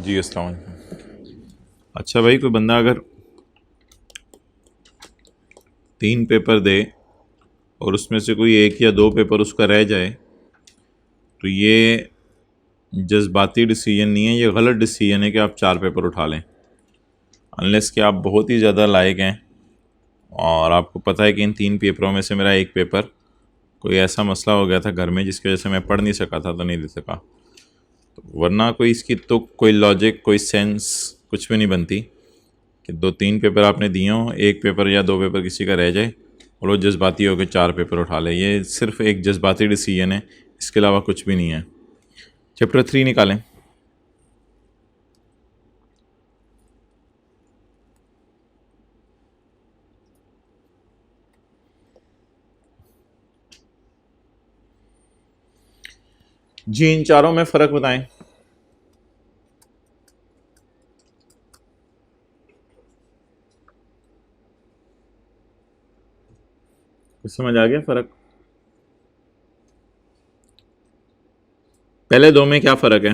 जी अस्सलाम वालेकुम। अच्छा भाई, कोई बंदा अगर 3 पेपर दे और उसमें से कोई 1 या 2 पेपर उसका रह जाए तो ये जज्बाती डिसीजन नहीं है, ये गलत डिसीजन है कि आप 4 पेपर उठा लें। अनलेस कि आप बहुत ही ज़्यादा लायक हैं और आपको पता है कि इन 3 पेपरों में से मेरा 1 पेपर कोई ऐसा मसला हो गया था घर में जिसकी वजह से मैं पढ़ नहीं सका था, तो नहीं दे सका। तो वरना कोई इसकी तो कोई लॉजिक, कोई सेंस कुछ भी नहीं बनती कि 2-3 पेपर आपने दिए हों, 1 पेपर या 2 पेपर किसी का रह जाए और वो जज्बाती होकर 4 पेपर उठा ले। ये सिर्फ एक जज्बाती डिसीजन है, इसके अलावा कुछ भी नहीं है। चैप्टर 3 निकालें। जी, इन चारों में फ़र्क बताएं। कुछ समझ आ गया फ़र्क? पहले 2 में क्या फ़र्क है?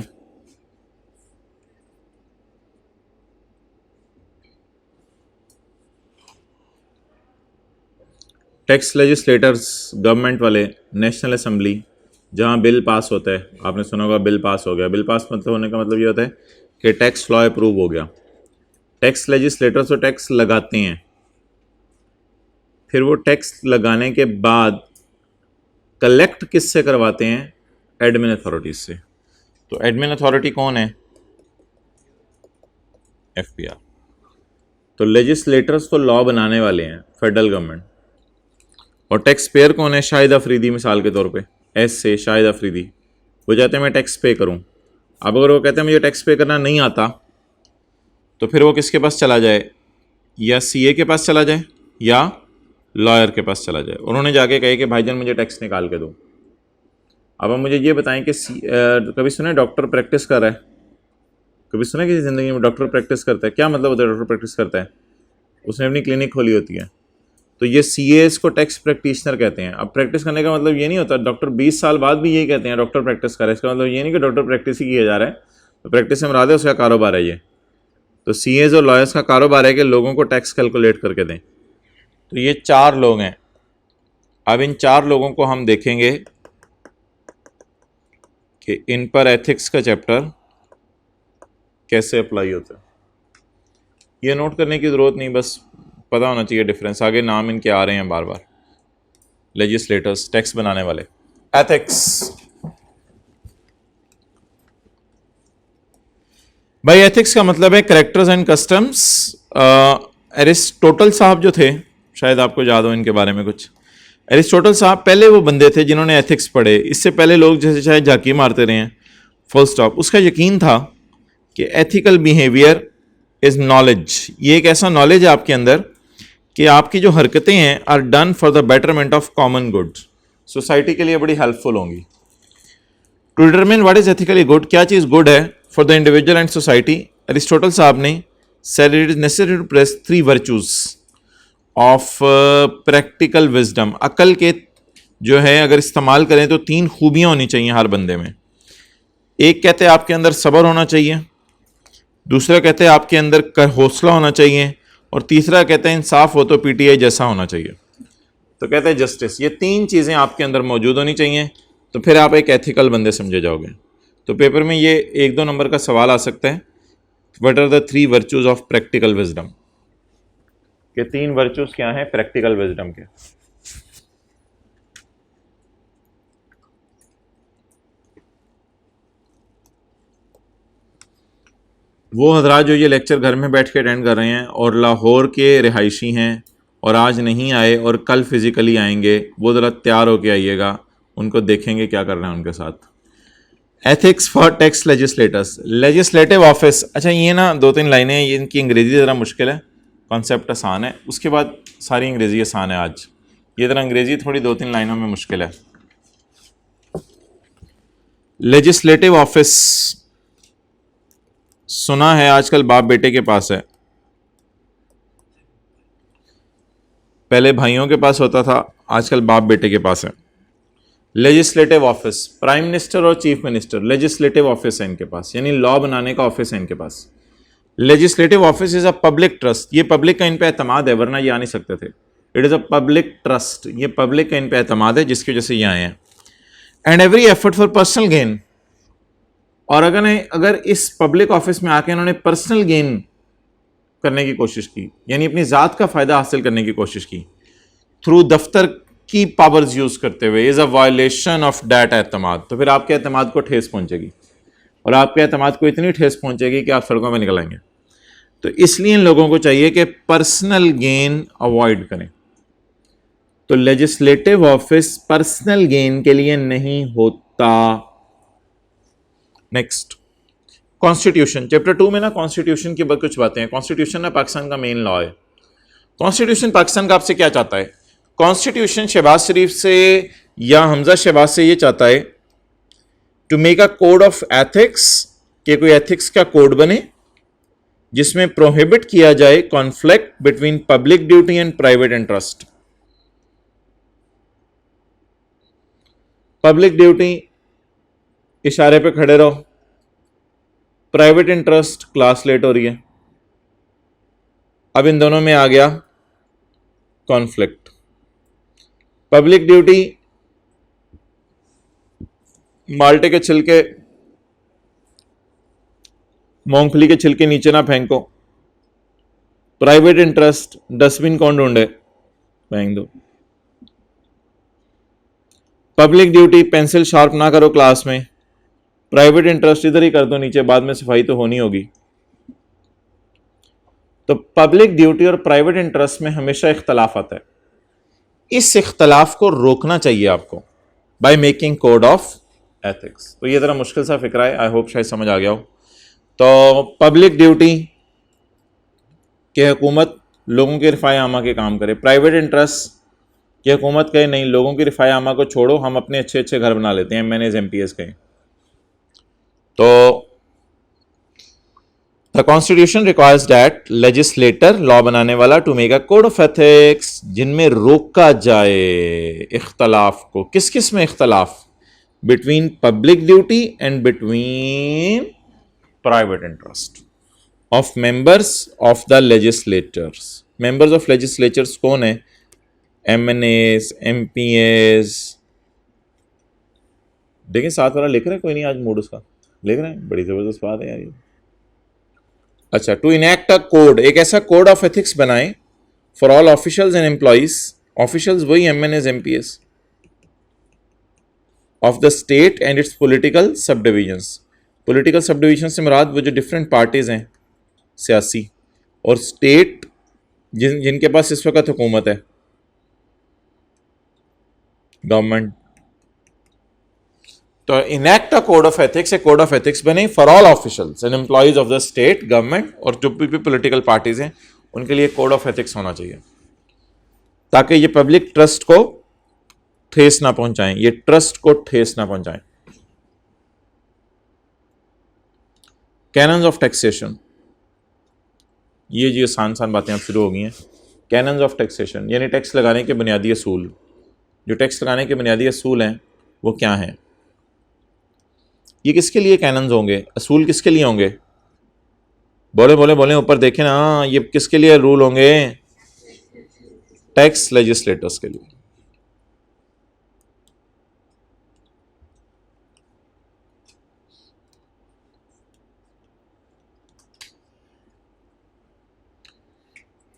टैक्स लेजिस्लेटर्स, गवर्नमेंट वाले, नेशनल असेंबली, जहाँ बिल पास होता है, आपने सुना होगा बिल पास हो गया। बिल पास मतलब होने का मतलब ये होता है कि टैक्स लॉ अप्रूव हो गया। टैक्स लेजिस्लेटर्स तो टैक्स लगाते हैं, फिर वो टैक्स लगाने के बाद कलेक्ट किससे करवाते हैं? एडमिन अथॉरिटीज से। तो एडमिन अथॉरिटी कौन है? एफपीआर। तो लेजिस्लेटर्स तो लॉ बनाने वाले हैं, फेडरल गवर्नमेंट। और टैक्स पेयर कौन है? शाहिद अफरीदी मिसाल के तौर पे, एस से शाहिद अफरीदी। वो चाहते हैं मैं टैक्स पे करूं। अब अगर वो कहते हैं मुझे टैक्स पे करना नहीं आता, तो फिर वो किसके पास चला जाए? या सीए के पास चला जाए या लॉयर के पास चला जाए। उन्होंने जाके कहे कि भाईजान मुझे टैक्स निकाल के दो। अब आप मुझे ये बताएं कि कभी सुने डॉक्टर प्रैक्टिस कर रहा है? कभी सुना किसी ज़िंदगी में डॉक्टर प्रैक्टिस करता है? क्या मतलब होता है डॉक्टर प्रैक्टिस करता है? उसने अपनी क्लिनिक खोली होती है। तो ये सीएस को टैक्स प्रैक्टिशनर कहते हैं। अब प्रैक्टिस करने का मतलब ये नहीं होता डॉक्टर 20 साल बाद भी यही कहते हैं डॉक्टर प्रैक्टिस कर रहा है। इसका मतलब ये नहीं कि डॉक्टर प्रैक्टिस ही किया जा रहा है, तो प्रैक्टिस से मुराद है उसका कारोबार है ये। तो सीएस और लॉयर्स का कारोबार है कि लोगों को टैक्स कैलकुलेट करके दें। तो ये 4 लोग हैं। अब इन 4 लोगों को हम देखेंगे कि इन पर एथिक्स का चैप्टर कैसे अप्लाई होता है। ये नोट करने की ज़रूरत नहीं, बस पता होना चाहिए डिफरेंस। आगे नाम इनके आ रहे हैं बार बार, लेजिस्लेटर्स, टैक्स बनाने वाले। एथिक्स भाई, एथिक्स का मतलब है करेक्टर्स एंड कस्टम्स। एरिस्टोटल साहब जो थे, शायद आपको याद हो इनके बारे में कुछ। एरिस्टोटल साहब पहले वो बंदे थे जिन्होंने एथिक्स पढ़े। इससे पहले लोग जैसे चाहे झांकी मारते रहे हैं, फुल स्टॉप। उसका यकीन था कि एथिकल बिहेवियर इज़ नॉलेज। ये एक ऐसा नॉलेज है आपके अंदर कि आपकी जो हरकतें हैं are done for the betterment of common good, society के लिए बड़ी हेल्पफुल होंगी। To determine what is ethically good, क्या चीज़ गुड है for the individual and society, Aristotle साहब ने said it is necessary to press 3 virtues of practical wisdom. अकल के जो है अगर इस्तेमाल करें तो 3 खूबियाँ होनी चाहिए हर बंदे में। एक कहते हैं आपके अंदर सब्र होना चाहिए, दूसरा कहते हैं आपके अंदर हौसला होना चाहिए, और तीसरा कहते हैं इंसाफ हो तो पीटीआई जैसा होना चाहिए। तो कहते हैं जस्टिस। ये 3 चीज़ें आपके अंदर मौजूद होनी चाहिए, तो फिर आप एक एथिकल बंदे समझे जाओगे। तो पेपर में ये 1-2 नंबर का सवाल आ सकता है, what are the 3 virtues of practical wisdom, के 3 वर्चूज क्या हैं प्रैक्टिकल विजडम के। वो हजरात जो ये लेक्चर घर में बैठ के अटेंड कर रहे हैं और लाहौर के रिहायशी हैं और आज नहीं आए और कल फिज़िकली आएंगे, वो ज़रा तैयार होके आइएगा, उनको देखेंगे क्या कर रहे हैं उनके साथ। Ethics for tax legislators, legislative office. अच्छा, ये ना 2-3 लाइनें, ये इनकी अंग्रेज़ी ज़रा मुश्किल है, कॉन्सेप्ट आसान है, उसके बाद सारी अंग्रेज़ी आसान है। आज ये ज़रा अंग्रेज़ी थोड़ी 2-3 लाइनों में मुश्किल है। लेजिस्लेटिव ऑफिस सुना है आजकल बाप बेटे के पास है, पहले भाइयों के पास होता था, आजकल बाप बेटे के पास है। लेजिस्लेटिव ऑफिस, प्राइम मिनिस्टर और चीफ मिनिस्टर लेजिस्लेटिव ऑफिस है इनके पास, यानी लॉ बनाने का ऑफिस है इनके पास। Legislative office is a public trust, ये पब्लिक का इन पे एतमाद है, वरना ये आ नहीं सकते थे। It is a public trust, ये पब्लिक का इन पे एतमाद है जिसकी वजह से ये आए हैं। And every effort for personal gain, और अगर इस पब्लिक ऑफिस में आके इन्होंने पर्सनल गेन करने की कोशिश की, यानी अपनी ज़ात का फ़ायदा हासिल करने की कोशिश की थ्रू दफ्तर की पावर्स यूज़ करते हुए, is a violation of that एतमाद, तो फिर आपके एतमाद को ठेस पहुंचेगी, और आपके एतमाद को इतनी ठेस पहुंचेगी कि आप सड़कों में निकल आएंगे। तो इसलिए इन लोगों को चाहिए कि पर्सनल गेन अवॉइड करें। तो लेजिस्लेटिव ऑफिस पर्सनल गेन के लिए नहीं होता। नेक्स्ट, कॉन्स्टिट्यूशन, चैप्टर 2 में ना कॉन्स्टिट्यूशन की कुछ बातें हैं। कॉन्स्टिट्यूशन ना पाकिस्तान का मेन लॉ है। कॉन्स्टिट्यूशन पाकिस्तान का आपसे क्या चाहता है? कॉन्स्टिट्यूशन शहबाज शरीफ से या हमजा शहबाज से ये चाहता है to make a code of ethics, कि कोई एथिक्स का कोड बने जिसमें प्रोहिबिट किया जाए conflict between public duty and private interest. Public duty इशारे पे खड़े रहो, प्राइवेट इंटरेस्ट क्लास लेट हो रही है, अब इन दोनों में आ गया कॉन्फ्लिक्ट। पब्लिक ड्यूटी माल्टे के छिलके, मूंगफली के छिलके नीचे ना फेंको, प्राइवेट इंटरेस्ट डस्टबिन कौन ढूंढे, फेंक दो। पब्लिक ड्यूटी पेंसिल शार्प ना करो क्लास में, प्राइवेट इंटरेस्ट इधर ही कर दो नीचे, बाद में सफाई तो होनी होगी। तो पब्लिक ड्यूटी और प्राइवेट इंटरेस्ट में हमेशा इख्तलाफ आता है। इस इख्तलाफ को रोकना चाहिए आपको by making code of ethics. तो ये ज़रा मुश्किल सा फिक्रा है, आई होप शायद समझ आ गया हो। तो पब्लिक ड्यूटी कि हुकूमत लोगों के रिफाए आमा के काम करे, प्राइवेट इंटरेस्ट कि हुकूमत कहे नहीं, लोगों की रिफाए आमा को छोड़ो, हम अपने अच्छे अच्छे घर बना लेते हैं, MNAs MPs कहें। तो the constitution requires that legislator, law बनाने वाला, to make a code of ethics, जिनमें रोका जाए इख्तलाफ को। किस किस में इख्तलाफ? Between public duty and between private interest of members of the legislators. Members of legislatures कौन है? MNAs MPs। देखिए साथ वाला लिख रहे हैं, कोई नहीं आज मूड उसका लिख रहे हैं, बड़ी जबरदस्त बात है यार ये। अच्छा, टू इनैक्ट अ कोड, एक ऐसा कोड ऑफ एथिक्स बनाएं for all officials and employees. Officials वही MNAs MPs of the state and it's political सब डिविजन्स। पॉलिटिकल सब डिविजन से मुराद वो जो डिफरेंट पार्टीज हैं सियासी, और स्टेट जिनके पास इस वक्त हुकूमत है, गवर्नमेंट। तो enact a code of ethics, एक कोड ऑफ एथिक्स बने for all officials and employees of the state government, और जो भी पॉलिटिकल पार्टीज हैं उनके लिए कोड ऑफ एथिक्स होना चाहिए, ताकि ये पब्लिक ट्रस्ट को ठेस ना पहुंचाएं, ये ट्रस्ट को ठेस ना पहुंचाएं। कैनन्स ऑफ टैक्सेशन, ये जी आसान बातें अब शुरू हो गई हैं। कैनन्स ऑफ टैक्सेशन यानी टैक्स लगाने के बुनियादी असूल। जो टैक्स लगाने के बुनियादी असूल हैं वो क्या हैं? ये किसके लिए कैनन्स होंगे, असूल किसके लिए होंगे? बोले बोले बोले, ऊपर देखें ना, ये किसके लिए रूल होंगे? टैक्स लेजिस्लेटर्स के लिए।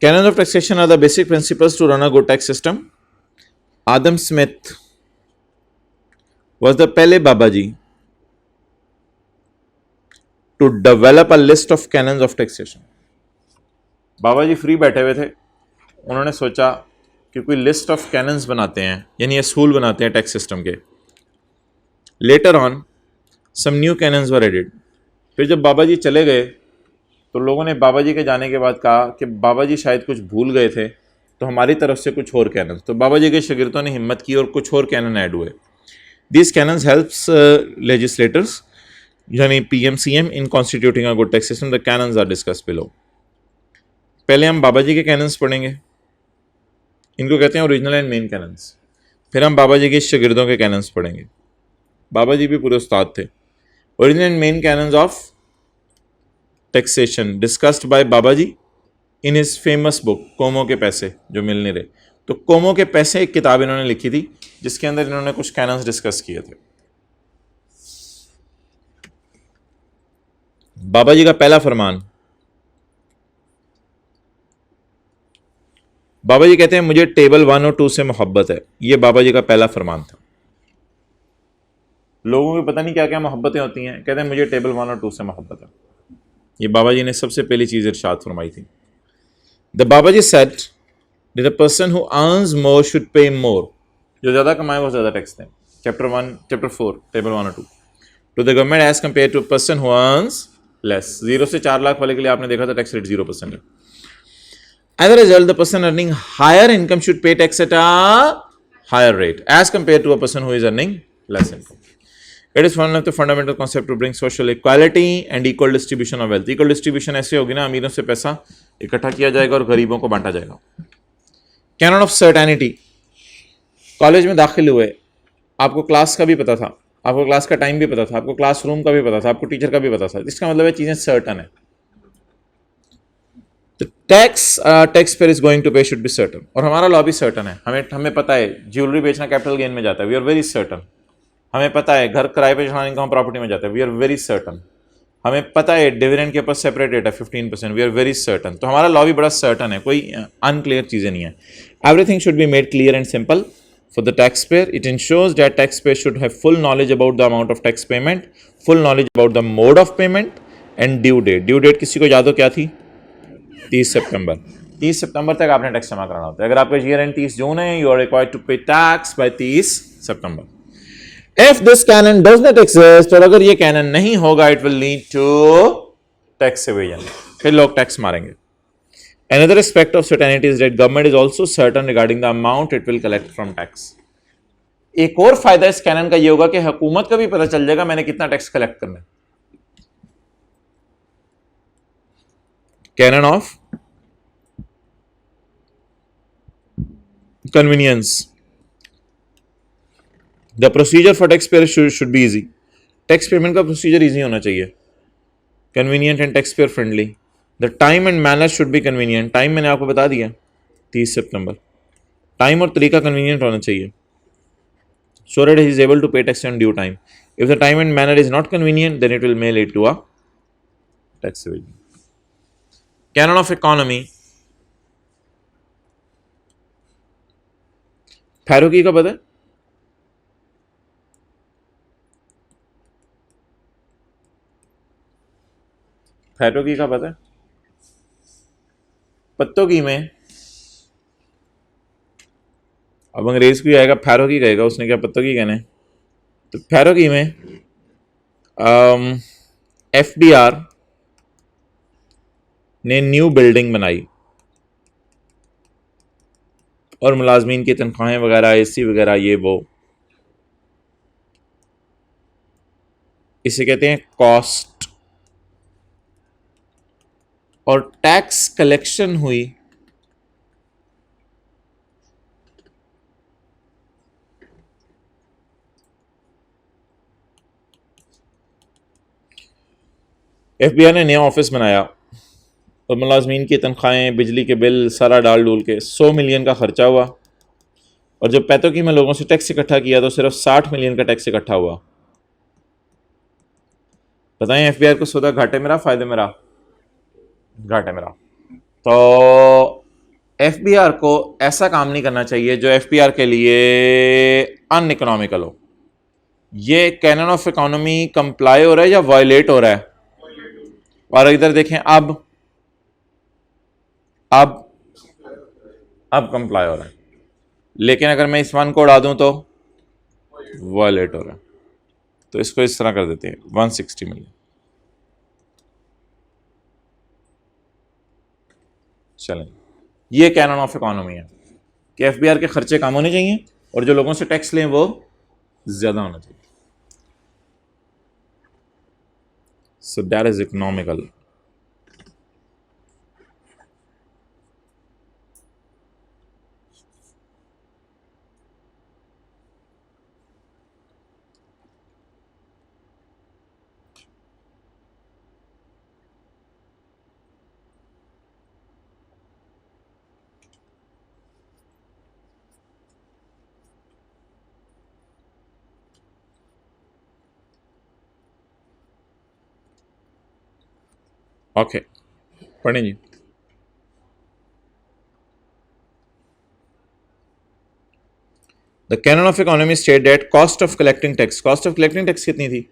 Canons of taxation are the basic principles to run a good tax system. Adam Smith was the पहले बाबाजी to develop a list of canons of taxation. Babaji free बैठे हुए थे, उन्होंने सोचा कि कोई लिस्ट ऑफ कैनन्स बनाते हैं, यानी असूल बनाते हैं टैक्स सिस्टम के। Later on some new canons were added. फिर जब बाबाजी चले गए तो लोगों ने बाबाजी के जाने के बाद कहा कि बाबाजी शायद कुछ भूल गए थे, तो हमारी तरफ से कुछ और कैनन। तो बाबाजी के शागिर्दों ने हिम्मत की और कुछ और कैनन ऐड हुए। दीज कैनन्स हेल्प्स लेजिस्लेटर्स यानी PMCM in constituting a good tax system. The canons are discussed below. पहले हम बाबाजी के कैनन्स पढ़ेंगे, इनको कहते हैं ओरिजिनल एंड मेन कैनन्स। फिर हम बाबा जी के शागिर्दों के कैनन्स पढ़ेंगे। बाबा जी भी पूरे उस्ताद थे। Original and main canons of taxation discussed by Baba ji in his famous book कोमो के पैसे, जो मिल नहीं रहे। तो कोमो के पैसे एक किताब इन्होंने लिखी थी जिसके अंदर इन्होंने कुछ कैनन्स डिस्कस किए थे। बाबा जी का पहला फरमान, बाबा जी कहते हैं मुझे टेबल 1 और 2 से मोहब्बत है। ये बाबा जी का पहला फरमान था। लोगों को पता नहीं क्या क्या मोहब्बतें होती हैं, कहते हैं मुझे टेबल 1 और 2 से मोहब्बत है। ये बाबा जी ने सबसे पहली चीज़ इरशाद फरमाई थी। The Baba ji said the person who earns more should pay more, जो ज़्यादा कमाए वो ज़्यादा टैक्स दें। चैप्टर 4 टेबल 1 और 2 to the government as compare to person who earns less. 0 से 4 लाख वाले के लिए आपने देखा था टैक्स रेट 0% है। As a result, the person earning higher income should pay tax at a higher rate as compared to a person who is earning less income. It is one of the fundamental concept to bring social equality and equal distribution of wealth. Equal distribution ऐसे होगी ना, अमीरों से पैसा इकट्ठा किया जाएगा और गरीबों को बांटा जाएगा। Canon of certainty. कॉलेज में दाखिल हुए, आपको क्लास का भी पता था, आपको क्लास का टाइम भी पता था, आपको क्लास रूम का भी पता था, आपको टीचर का भी पता था। इसका मतलब है चीज़ें सर्टन है। Tax payer is going to pay should be certain. और हमारा लॉ भी सर्टन है। हमें पता है ज्वेलरी बेचना कैपिटल गेन में जाता है, वी आर वेरी सर्टन। हमें पता है घर किराए पे चढ़ाने का प्रॉपर्टी में जाता है, वी आर वेरी सर्टन। हमें पता है डिविडेंड के ऊपर सेपरेट रेट है 15%, वी आर वेरी सर्टन। तो हमारा लॉ भी बड़ा सर्टन है, कोई अनक्लियर चीज़ें नहीं है। Everything should be made clear and simple for the taxpayer. It ensures that taxpayer should have full knowledge about the amount of tax payment, full knowledge about the mode of payment and due date. Due date किसी को याद हो क्या थी? 30 सितंबर। 30 सितंबर तक आपने tax जमा कराना होता है। अगर आपका ईयर एंड 30 जून है, you are required to pay tax by 30 सितंबर। If this canon does not exist, और अगर ये कैनन नहीं होगा, it will lead to tax evasion, फिर लोग टैक्स मारेंगे। Another aspect of certainty is that government is also certain regarding the amount it will collect from tax. एक और फायदा इस कैनन का ये होगा कि हुकूमत का भी पता चल जाएगा मैंने कितना टैक्स कलेक्ट करना है। Canon of convenience, the procedure for tax payer should be easy. Tax payment का प्रोसीजर इजी होना चाहिए, convenient and tax payer friendly. The time and manner should be convenient. Time मैंने आपको बता दिया 30 सितंबर। टाइम और तरीका कन्वीनियंट होना चाहिए, so that he is able to pay tax on due time. If the time and manner is not convenient, then it will may lead to a tax evasion. Canon of economy. फैरोकी का पता है? फैरोकी का पता है? पत्तों की में, अब अंग्रेज को आएगा फैरोकी कहेगा, उसने क्या पत्तों की कहने। तो फैरोकी में एफबीआर ने न्यू बिल्डिंग बनाई और मुलाजमीन की तनख्वाहें वगैरह, एसी वगैरह, ये वो, इसे कहते हैं कॉस्ट। और टैक्स कलेक्शन हुई एफबीआई ने नया ऑफिस बनाया और मुलाजमीन की तनख्वाहें, बिजली के बिल सारा डाल डूल के 100 मिलियन का खर्चा हुआ। और जब पैतोकी में लोगों से टैक्स इकट्ठा किया तो सिर्फ 60 मिलियन का टैक्स इकट्ठा हुआ। बताएं एफबीआई को सौदा घाटे में रहा, फायदे में रहा? घाटे में रहा। तो एफबीआर को ऐसा काम नहीं करना चाहिए जो एफबीआर के लिए अनइकोनॉमिकल हो। ये कैनन ऑफ इकोनॉमी कंप्लाई हो रहा है या वायलेट हो रहा है? और इधर देखें, अब कंप्लाई हो रहा है, लेकिन अगर मैं इस वन को उड़ा दूं तो वायलेट हो रहा है। तो इसको इस तरह कर देते हैं 160 मिलियन। चलें, ये कैनन ऑफ इकोनॉमी है कि एफबीआर के खर्चे कम होने चाहिए और जो लोगों से टैक्स लें वो ज्यादा होना चाहिए। So that is economical. Okay, पढ़ें जी। The canon of economy state that cost of collecting tax, cost of collecting tax कितनी थी?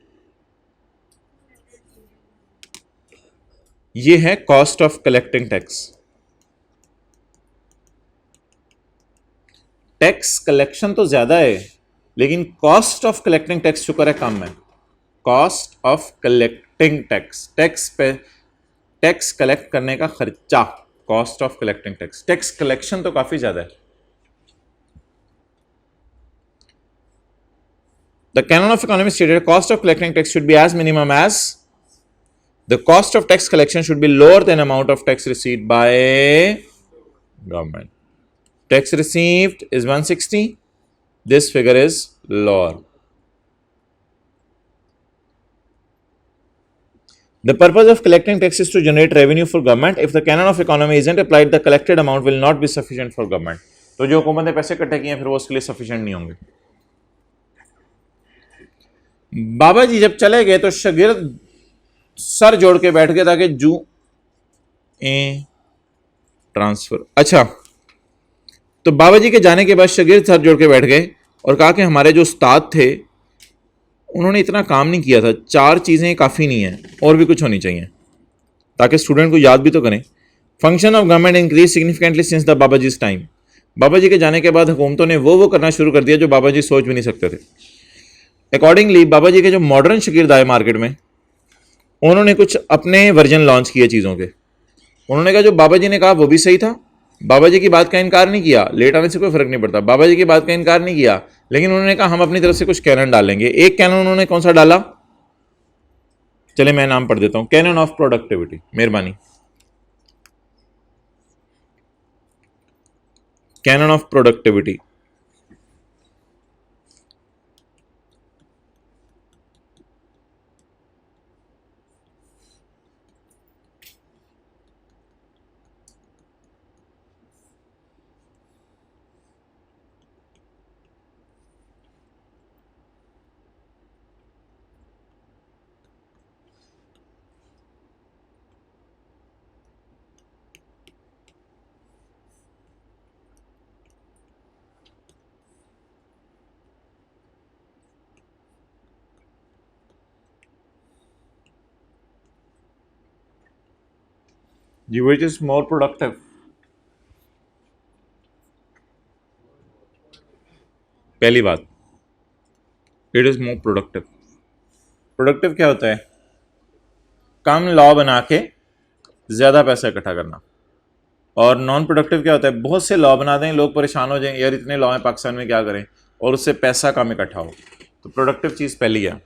ये है cost of collecting tax. Tax collection तो ज्यादा है, लेकिन कॉस्ट ऑफ कलेक्टिंग टैक्स शुक्र है कम है। Cost of collecting tax, tax pay tax collect करने का खर्चा, cost of collecting tax. Tax collection तो काफी ज्यादा है। The canon of economy stated cost of collecting tax should be as minimum as the cost of tax collection should be lower than amount of tax received by government. Tax received is 160. This figure is lower. The purpose of collecting tax is to generate revenue for government. If the canon of economy isn't applied, the collected amount will not be sufficient for government. तो जो हुकूमत ने पैसे इकट्ठे किए हैं फिर वो उसके लिए सफिशिएंट नहीं होंगे। बाबा जी जब चले गए तो शागिर्द सर जोड़ के बैठ गए ताकि जू ए ट्रांसफर। अच्छा, तो बाबा जी के जाने के बाद शागिर्द सर जोड़ के बैठ गए और कहा कि हमारे जो उस्ताद थे उन्होंने इतना काम नहीं किया था, 4 चीज़ें काफ़ी नहीं है, और भी कुछ होनी चाहिए ताकि स्टूडेंट को याद भी तो करें। Function of government increase significantly since the Baba ji's time. Baba ji के जाने के बाद हुकूमतों ने वो करना शुरू कर दिया जो बाबा जी सोच भी नहीं सकते थे। अकॉर्डिंगली बाबा जी के जो मॉडर्न शागिर्द आए मार्केट में, उन्होंने कुछ अपने वर्जन लॉन्च किए चीज़ों के। उन्होंने कहा जो बाबा जी ने कहा वो भी सही था, बाबा जी की बात का इनकार नहीं किया, लेट आने से कोई फर्क नहीं पड़ता, बाबा जी की बात का इनकार नहीं किया, लेकिन उन्होंने कहा हम अपनी तरफ से कुछ कैनन डालेंगे। एक कैनन उन्होंने कौन सा डाला, चले मैं नाम पढ़ देता हूं, कैनन ऑफ प्रोडक्टिविटी। मेहरबानी, कैनन ऑफ प्रोडक्टिविटी। जी विच इज मोर प्रोडक्टिव। पहली बात, it is more productive. Productive क्या होता है? कम लॉ बना के ज्यादा पैसा इकट्ठा करना। और नॉन प्रोडक्टिव क्या होता है? बहुत से लॉ बना दें, लोग परेशान हो जाएं, यार इतने लॉ हैं पाकिस्तान में, क्या करें, और उससे पैसा कम इकट्ठा हो। तो प्रोडक्टिव चीज पहली है।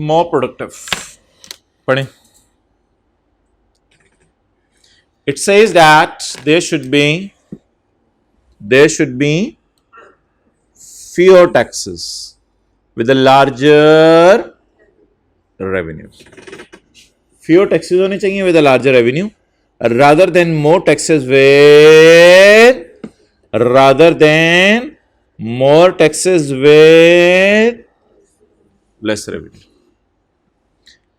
more productive. पढ़ें। It says that there should be fewer taxes with a larger revenue. Fewer taxes होने चाहिए with a larger revenue rather than more taxes with less revenue.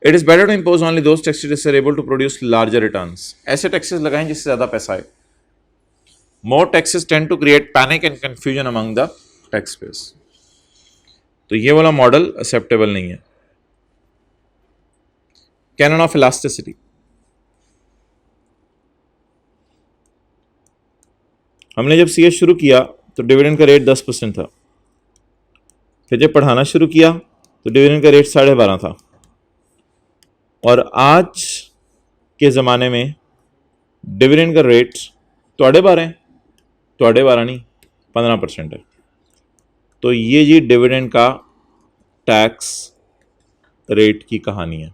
It is better to impose only those taxes which are able to produce larger returns. ऐसे taxes लगाएं जिससे ज्यादा पैसा आए. More taxes tend to create panic and confusion among the taxpayers. तो ये वाला model acceptable नहीं है. Canon of elasticity. हमने जब CS शुरू किया तो डिविडेंड का रेट 10% था. फिर जब पढ़ाना शुरू किया तो डिविडेंड का रेट 12.5 था. और आज के ज़माने में डिविडेंड का रेट तोड़े 12 नहीं 15% है. तो ये जी डिविडेंड का टैक्स रेट की कहानी है.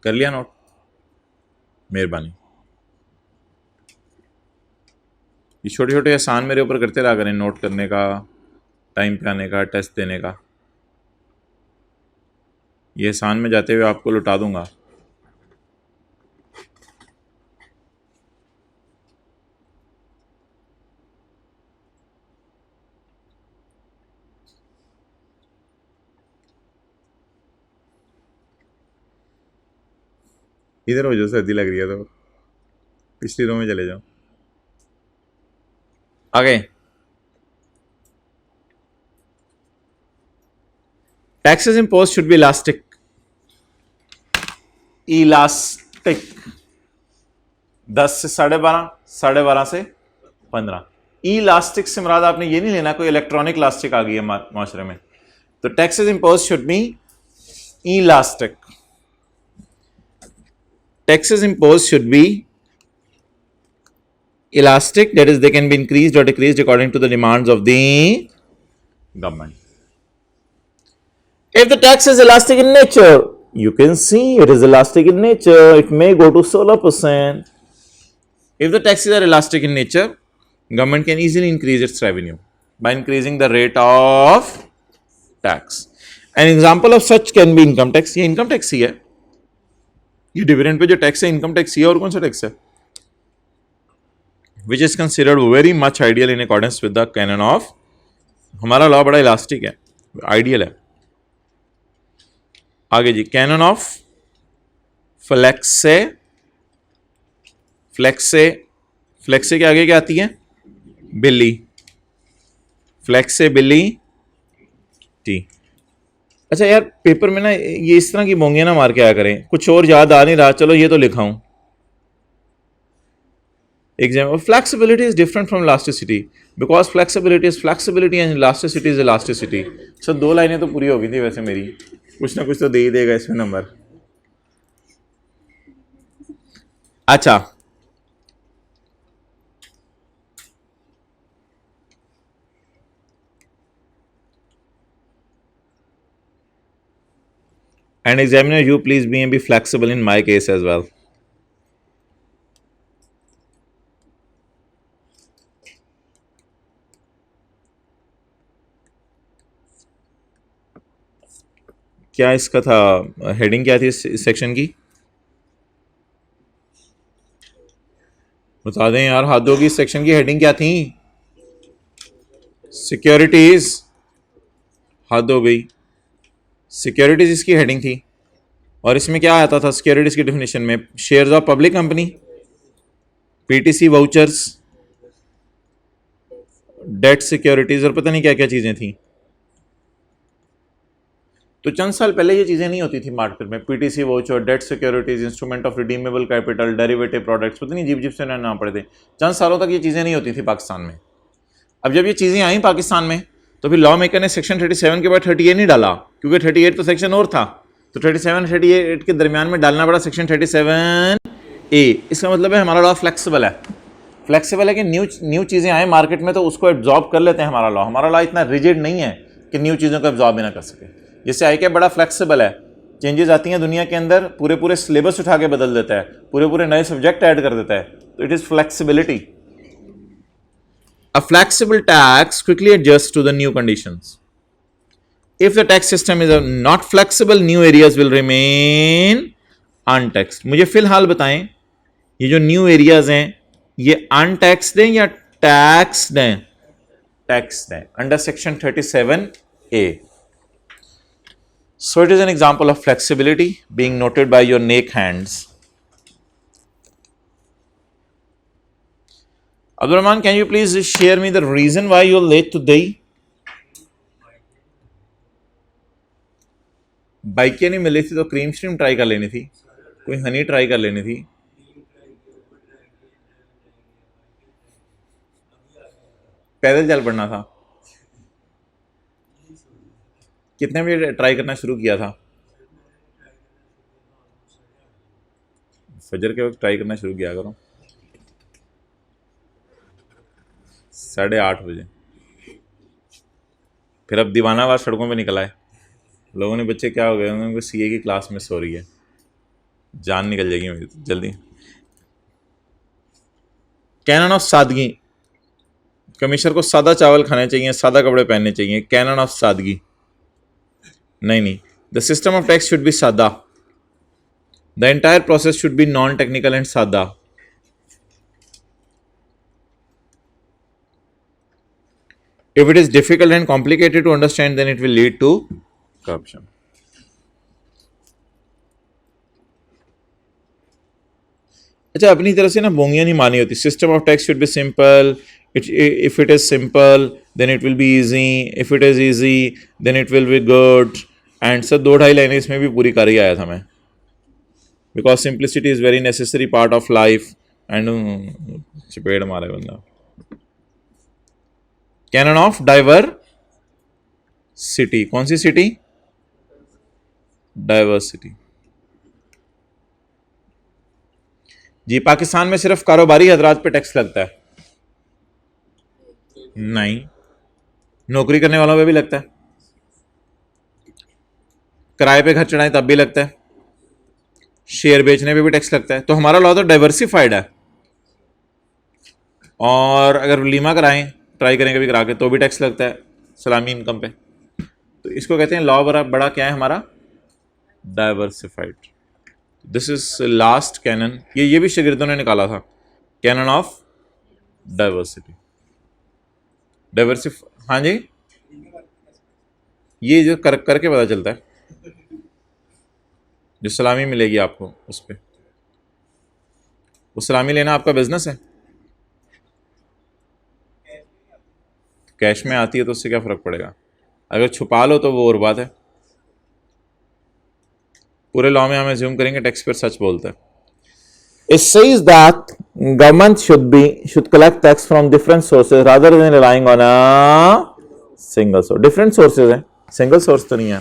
कर लिया नोट? मेहरबानी. ये छोटे छोटे एहसान मेरे ऊपर करते रहा करें, नोट करने का, टाइम पे आने का, टेस्ट देने का. ये एहसान में जाते हुए आपको लुटा दूंगा. इधर हो जाओ, सर्दी लग रही है तो पिछली रो में चले जाओ। आगे, taxes impose should be elastic. Elastic 10 से 12.5, 12.5 से 15। इलास्टिक से मुराद आपने ये नहीं लेना कोई इलेक्ट्रॉनिक इलास्टिक आ गई है माशरे में। तो taxes impose should be elastic. Taxes impose should be elastic, that is they can be increased or decreased according to the demands of the government. If the tax is elastic in nature, you can see it is elastic in nature, it may go to 16%. If the taxes are elastic in nature, government can easily increase its revenue by increasing the rate of tax. An example of such can be income tax. ये income tax ही है, ये dividend pay जो tax है income tax ही है, और कौन सा tax है? Which is considered very much ideal in accordance with the canon of, हमारा लॉ बड़ा इलास्टिक है, आइडियल है। आगे जी, कैनन ऑफ फ्लेक्से, फ्लेक्से, फ्लेक्से के आगे क्या आती है? बिली, फ्लेक्सिबिली टी। अच्छा यार, पेपर में ना ये इस तरह की बोंगियां ना मार के आया करें, कुछ और याद आ नहीं रहा, चलो ये तो लिखा हूं। Example, flexibility is different from elasticity because flexibility is flexibility and elasticity is elasticity. Sir 2 लाइनें तो पूरी हो गई थी वैसे मेरी, कुछ ना कुछ तो दे ही देगा इसमें नंबर। अच्छा, and examiner, you please be flexible in my case as well. क्या इसका था, हेडिंग क्या थी इस सेक्शन की? बता दें यार, हाथ होगी, इस सेक्शन की हेडिंग क्या थी? सिक्योरिटीज, हाथ हो गई, सिक्योरिटीज इसकी हेडिंग थी। और इसमें क्या आता था सिक्योरिटीज की डेफिनेशन में? Shares of public company, PTC vouchers, debt securities, और पता नहीं क्या क्या चीजें थी। तो चंद साल पहले ये चीज़ें नहीं होती थी मार्केट में, PTC voucher, debt securities, instrument of redeemable capital, derivative products, पता नहीं जीप से नाम पड़े थे। चंद सालों तक ये चीज़ें नहीं होती थी पाकिस्तान में। अब जब ये चीज़ें आई पाकिस्तान में, तो फिर लॉ मेकर ने सेक्शन 37 के बाद 38 नहीं डाला, क्योंकि 38 तो सेक्शन और था, तो 37 38 के दरमियान में डालना पड़ा सेक्शन 37A। इसका मतलब है हमारा लॉ फ्लेक्सिबल है। फ्लेक्सिबल है कि न्यू चीज़ें आए मार्केट में तो उसको एब्जॉर्ब कर लेते हैं हमारा लॉ। हमारा लॉ इतना रिजिड नहीं है कि न्यू चीज़ों को एब्जॉर्ब भी ना कर सके। जैसे आई के बड़ा फ्लेक्सिबल है, चेंजेस आती हैं दुनिया के अंदर, पूरे सिलेबस उठा के बदल देता है, पूरे नए सब्जेक्ट ऐड कर देता है, तो it is flexibility. A flexible tax quickly adjust to the new conditions. If the tax system is not flexible, new areas will remain untaxed. मुझे फिलहाल बताएं, ये जो न्यू एरियाज हैं ये अनटैक्स्ड हैं या टैक्स्ड हैं? टैक्स्ड हैं under section 37A। So it is an example of flexibility being noted by your naked hands. Abdul Rahman, can you please share me the reason why you're late today? बाइकें नहीं मिली थी तो cream stream try कर लेनी थी, कोई Honey try कर लेनी थी। पैदल चल पड़ना था। कितने बजे ट्राई करना शुरू किया था? फजर के वक्त ट्राई करना शुरू किया करो, 8:30 बजे। फिर अब दीवानावार सड़कों पे निकल आए, लोगों ने बच्चे क्या हो गए, उनको सीए की क्लास मिस हो रही है, जान निकल जाएगी मेरी तो जल्दी। कैनन ऑफ सादगी, कमिश्नर को सादा चावल खाने चाहिए, सादा कपड़े पहनने चाहिए। कैनन ऑफ सादगी नहीं, the system of tax should be सादा, the entire process should be non technical and सादा। If it is difficult and complicated to understand, then it will lead to corruption. अच्छा, अपनी तरह से ना बोंगियां नहीं मानी होती. System of tax should be simple. If it is simple then it will be easy. If it is easy then it will be good. And sir 2-2.5 लाइनें इसमें भी पूरी कर ही आया था मैं. Because simplicity is very necessary part of life. And चपेड़ मारे बंदा. Canon of diversity. कौन सी सिटी? डाइवर्सिटी. जी, पाकिस्तान में सिर्फ कारोबारी हजरात पे टैक्स लगता है? नहीं, नौकरी करने वालों पे भी लगता है. किराए पे घर चढ़ाएं तब भी लगता है. शेयर बेचने पे भी टैक्स लगता है. तो हमारा लॉ तो डाइवर्सिफाइड है. और अगर वलीमा कराएं, ट्राई करें कभी करा के, तो भी टैक्स लगता है सलामी इनकम पे. तो इसको कहते हैं लॉ बड़ा क्या है हमारा? Diversified. This is last canon. ये भी शागिर्दों ने निकाला था. Canon of diversity. हाँ जी, ये जो करके पता चलता है. जो सलामी मिलेगी आपको उस पर, वो सलामी लेना आपका बिजनेस है. कैश में आती है तो उससे क्या फ़र्क पड़ेगा? अगर छुपा लो तो वो और बात है. पूरे लॉ में हम एज्यूम करेंगे टैक्स पेयर सच बोलता है. It says that government should collect tax from different sources rather than relying on a single source. Different sources हैं, single source तो नहीं है.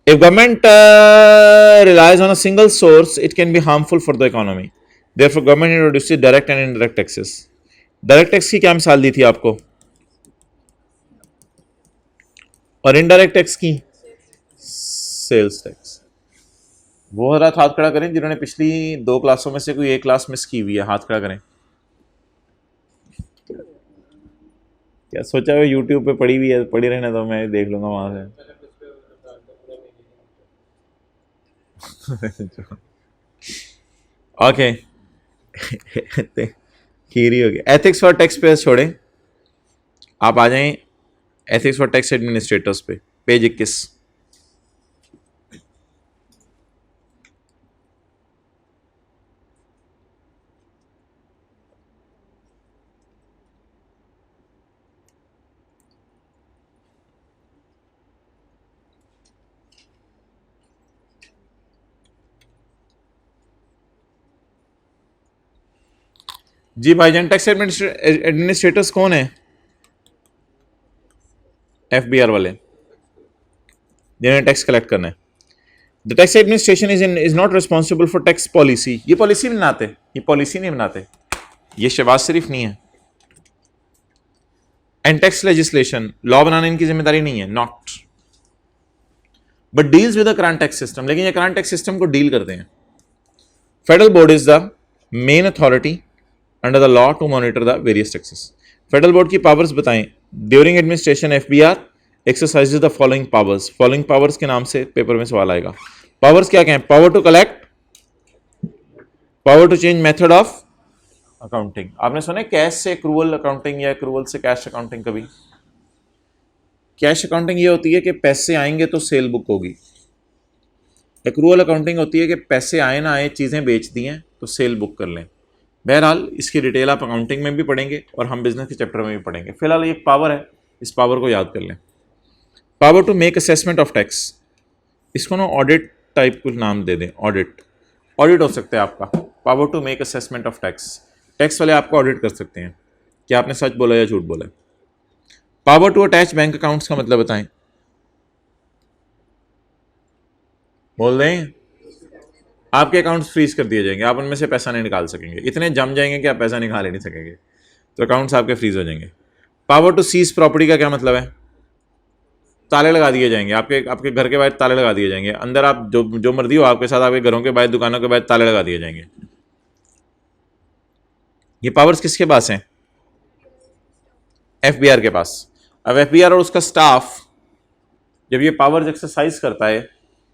If government relies on a single source, it can be harmful for the economy. Therefore, government introduces direct and indirect taxes. Direct tax की क्या मिसाल दी थी आपको? और इनडायरेक्ट टैक्स की? Sales tax. वो हजरात हाथ खड़ा करें जिन्होंने पिछली 2 क्लासों में से कोई एक क्लास मिस की हुई है. हाथ खड़ा करें. क्या सोचा हुआ यूट्यूब पे पड़ी हुई है, पड़ी रहने तो मैं देख लूंगा वहां से. ओके. खीरी हो गया. एथिक्स फॉर टैक्स पेयर्स छोड़ें, आप आ जाएं एथिक्स फॉर टैक्स एडमिनिस्ट्रेटर्स पे, पेज 21. जी भाईजान, टैक्स एडमिनिस्ट्रेटर्स कौन है? FBR वाले, जिन्होंने टैक्स कलेक्ट करना है. The tax administration is not responsible for tax policy. ये पॉलिसी नहीं बनाते, ये पॉलिसी नहीं बनाते, ये शहबाज शरीफ नहीं है. एंड टैक्स लेजिस्लेशन, लॉ बनाने इनकी जिम्मेदारी नहीं है, not. But deals with the current tax system. लेकिन ये करंट टैक्स सिस्टम को डील करते हैं. Federal board is the main authority under the law to monitor the various taxes. Federal board की पावर्स बताएं. During administration FBR exercises the following powers. Following powers के नाम से पेपर में सवाल आएगा. पावर्स क्या क्या है? Power to collect, power to change method of accounting. आपने सुना है कैश से एक्रूवल अकाउंटिंग या एक्रूवल से कैश अकाउंटिंग? कभी कैश अकाउंटिंग ये होती है कि पैसे आएंगे तो सेल बुक होगी. एक्रूवल अकाउंटिंग होती है कि पैसे आए ना आए, चीज़ें बेच दी हैं तो सेल बुक कर लें. बहरहाल इसकी डिटेल आप अकाउंटिंग में भी पढ़ेंगे और हम बिजनेस के चैप्टर में भी पढ़ेंगे. फिलहाल ये एक पावर है, इस पावर को याद कर लें. Power to make assessment of tax. इसको ना ऑडिट टाइप कुछ नाम दे दें. ऑडिट हो सकता है आपका. Power to make assessment of tax. Tax वाले आपको ऑडिट कर सकते हैं कि आपने सच बोला या झूठ बोला. Power to attach bank accounts का मतलब बताएं. बोल दें आपके अकाउंट्स फ्रीज कर दिए जाएंगे, आप उनमें से पैसा नहीं निकाल सकेंगे. इतने जम जाएंगे कि आप पैसा निकाल ही नहीं सकेंगे, तो अकाउंट्स आपके फ्रीज हो जाएंगे. पावर टू सीज प्रॉपर्टी का क्या मतलब है? ताले लगा दिए जाएंगे. आपके घर के बाहर ताले लगा दिए जाएंगे. अंदर आप जो मर्जी हो आपके साथ, आपके घरों के बाहर, दुकानों के बाहर ताले लगा दिए जाएंगे. ये पावर्स किसके पास हैं? FBR के पास. अब FBR और उसका स्टाफ जब ये पावर्स एक्सरसाइज करता है,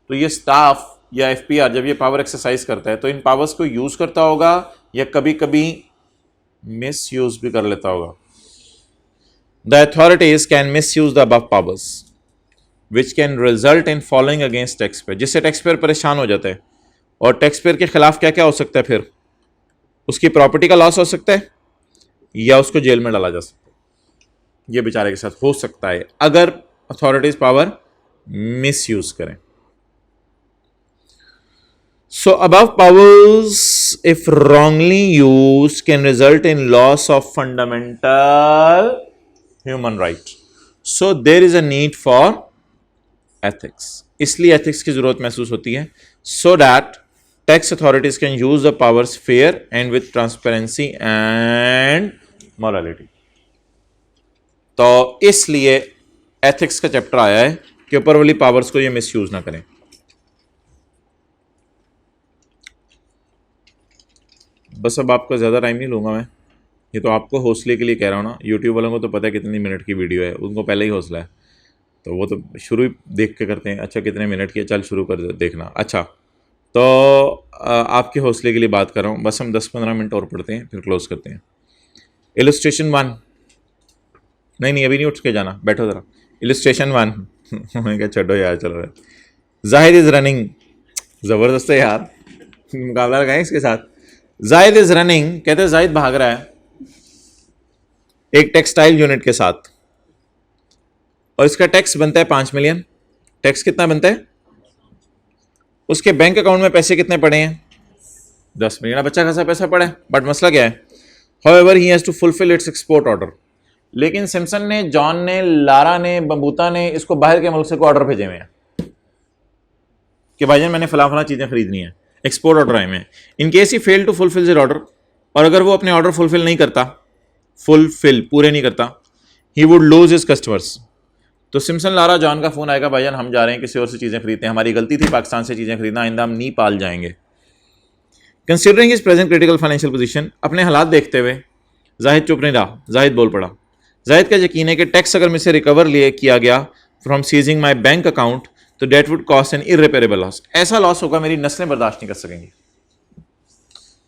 तो ये स्टाफ या FBR जब ये पावर एक्सरसाइज करता है तो इन पावर्स को यूज करता होगा या कभी कभी मिस यूज भी कर लेता होगा. The authorities can miss use the above powers. Which can result in following against tax payer, जिससे टैक्स पेयर परेशान हो जाता है। और टैक्स पेयर के खिलाफ क्या क्या हो सकता है, फिर उसकी प्रॉपर्टी का लॉस हो सकता है या उसको जेल में डाला जा सकता है। ये बेचारे के साथ हो सकता है अगर अथॉरिटीज पावर मिस यूज करें। So above powers, if wrongly used, can result in loss of fundamental human right. So there is a need for ethics. इसलिए ethics की जरूरत महसूस होती है, so that tax authorities can use the powers fair and with transparency and morality. तो इसलिए ethics का chapter आया है कि ऊपर वाली पावर्स को ये मिसयूज ना करें। बस अब आपका ज़्यादा टाइम नहीं लूँगा मैं, ये तो आपको हौसले के लिए कह रहा हूँ ना। यूट्यूब वालों को तो पता है कितनी मिनट की वीडियो है, उनको पहले ही हौसला है, तो वो तो शुरू ही देख के करते हैं। अच्छा कितने मिनट की है, चल शुरू कर देखना। अच्छा तो आपके हौसले के लिए बात कर रहा हूँ, बस हम 10-15 मिनट और पढ़ते हैं फिर क्लोज करते हैं। इलस्ट्रेशन 1, नहीं अभी नहीं उठ के जाना, बैठो ज़रा। इलस्ट्रेशन 1 मैंने कहा छोड़ो यार, चलो। जाहिद इज़ रनिंग, ज़बरदस्त है यार, मुकाबला लगाएं इसके साथ। जाहिद इज रनिंग, कहते हैं जाहिद भाग रहा है एक टेक्सटाइल यूनिट के साथ, और इसका टैक्स बनता है 5 मिलियन। टैक्स कितना बनता है? उसके बैंक अकाउंट में पैसे कितने पड़े हैं? 10 मिलियन। बच्चा खासा पैसा पड़ा है, बट मसला क्या है? However he has to fulfil its export order. लेकिन सिम्पसन ने, जॉन ने, लारा ने, बंबूता ने इसको बाहर के मुल्क से को ऑर्डर भेजे हुए हैं कि भाईजान मैंने फला फला चीज़ें खरीदनी है, एक्सपोर्ट ऑर्डर आए में। In case he fail to fulfil this order, और अगर वो अपने ऑर्डर फुलफिल नहीं करता, पूरे नहीं करता, he would lose his customers. तो सिम्पसन, लारा, जॉन का फोन आएगा, भाईजान हम जा रहे हैं किसी और से चीज़ें खरीदते हैं, हमारी गलती थी पाकिस्तान से चीज़ें खरीदना, आइंदा हम नहीं पाल जाएंगे। Considering his present critical financial position, अपने हालात देखते हुए जाहिद चुप नहीं रहा, जाहिद बोल पड़ा। जाहिद का यकीन है कि टैक्स अगर मुझसे रिकवर किया गया from seizing my bank account, तो that would cost an irreparable loss. ऐसा लॉस होगा मेरी नस्लें बर्दाश्त नहीं कर सकेंगी।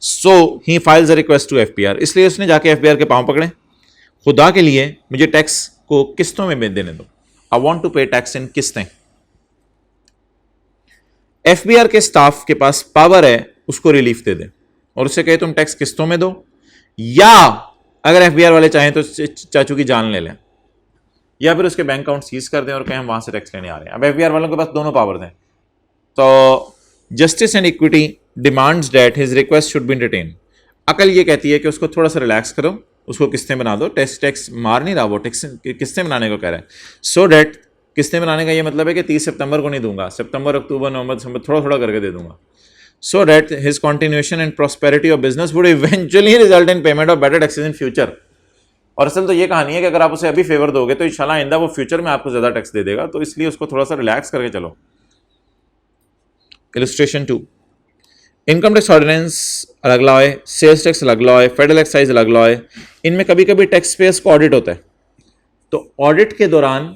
So he files a request to FBR, इसलिए उसने जाके एफबीआर के पांव पकड़े। खुदा के लिए मुझे टैक्स को किस्तों में देने दो, I want to pay tax in किस्तें। एफबीआर के स्टाफ के पास पावर है उसको रिलीफ दे दे और उससे कहे तुम टैक्स किस्तों में दो, या अगर एफबीआर वाले चाहें तो चाचू की जान ले लें, या फिर उसके बैंक अकाउंट सीज कर दें और कहें हम वहां से टैक्स लेने आ रहे हैं। अब एफबीआर वालों के पास दोनों पावर्स हैं। तो justice and equity demands that his request should be entertain. अकल ये कहती है कि उसको थोड़ा सा रिलैक्स करो, उसको किस्तें बना दो। टैक्स मार नहीं रहा वो, टैक्स किस्तें बनाने को कह रहा है। सो डैट, किस्तें बनाने का ये मतलब है कि 30 सितंबर को नहीं दूंगा, सितंबर, अक्टूबर, नवंबर, दिसंबर थोड़ा थोड़ा करके दे दूंगा। So that his continuation and prosperity of business would eventually result in payment of better taxes in future. और असल तो ये कहानी है कि अगर आप उसे अभी फेवर दोगे तो इंशाल्लाह आइंदा वो फ्यूचर में आपको ज्यादा टैक्स दे देगा, तो इसलिए उसको थोड़ा सा रिलैक्स करके चलो। इलस्ट्रेशन 2, इनकम टैक्स ऑर्डिनेंस अलग लॉ है, सेल्स टैक्स अलग लॉ है, फेडरल एक्साइज अलग लॉ है। इनमें कभी कभी टैक्स पेयर्स को ऑडिट होता है, तो ऑडिट के दौरान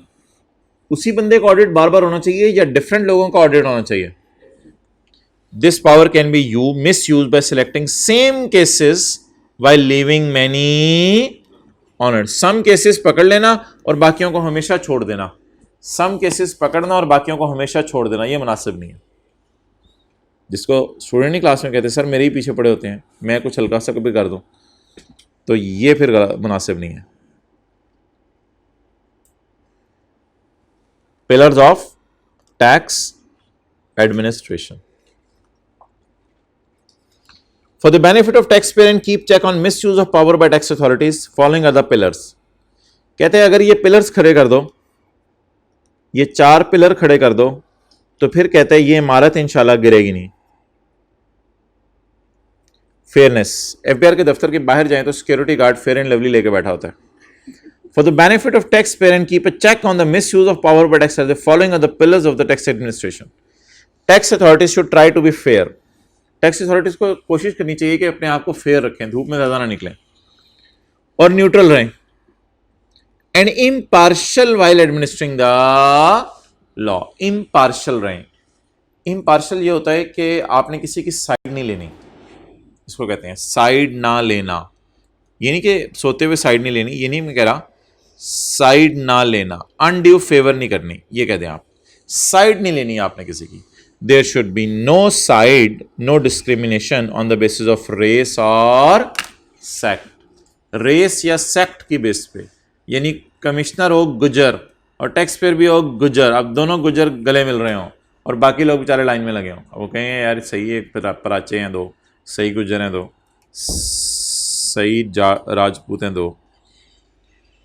उसी बंदे का ऑडिट बार बार होना चाहिए या डिफरेंट लोगों का ऑडिट होना चाहिए? This power can be misuse by selecting same cases while leaving many honoured. Some cases पकड़ लेना और बाकियों को हमेशा छोड़ देना। सम केसेस पकड़ना और बाकियों को हमेशा छोड़ देना, ये मुनासिब नहीं है। जिसको स्टूडेंट ही क्लास में कहते हैं सर मेरे ही पीछे पड़े होते हैं, मैं कुछ हल्का सा कभी कर दूं, तो ये फिर मुनासिब नहीं है। Pillars of tax administration. For the benefit of taxpayer and keep check on misuse of power by tax authorities, following are the pillars. कहते हैं अगर ये पिलर्स खड़े कर दो, ये 4 पिलर खड़े कर दो, तो फिर कहते हैं ये इमारत इंशाल्लाह गिरेगी नहीं। फेयरनेस, एफबीआर के दफ्तर के बाहर जाएं तो security guard Fair and Lovely लेके बैठा होता है। For the benefit of tax payer and keep a check on the misuse of power by tax, the following are the pillars of the tax administration. Tax authorities should try to be fair. Tax authorities को कोशिश करनी चाहिए कि अपने आप को fair रखें, धूप में ज्यादा ना निकलें, और न्यूट्रल रहें, and impartial while administering the law. Impartial रहें। इम्पार्शियल ये होता है कि आपने किसी की साइड नहीं लेनी, इसको कहते हैं साइड ना लेना। ये नहीं कि सोते हुए साइड नहीं लेनी, ये नहीं मैं कह रहा, साइड ना लेना, अनड्यू फेवर नहीं करनी, ये कहते हैं आप। साइड नहीं लेनी आपने किसी की। There should be no side, no discrimination on the basis of race और सेक्ट। रेस या सेक्ट की बेस पे, यानी कमिश्नर हो गुजर और टैक्स पेयर भी हो गुजर, अब दोनों गुजर गले मिल रहे हों और बाकी लोग बेचारे लाइन में लगे हों, वो कहें यार सही है, पराचे हैं दो, सही गुजर हैं दो, सही राजपूत हैं दो,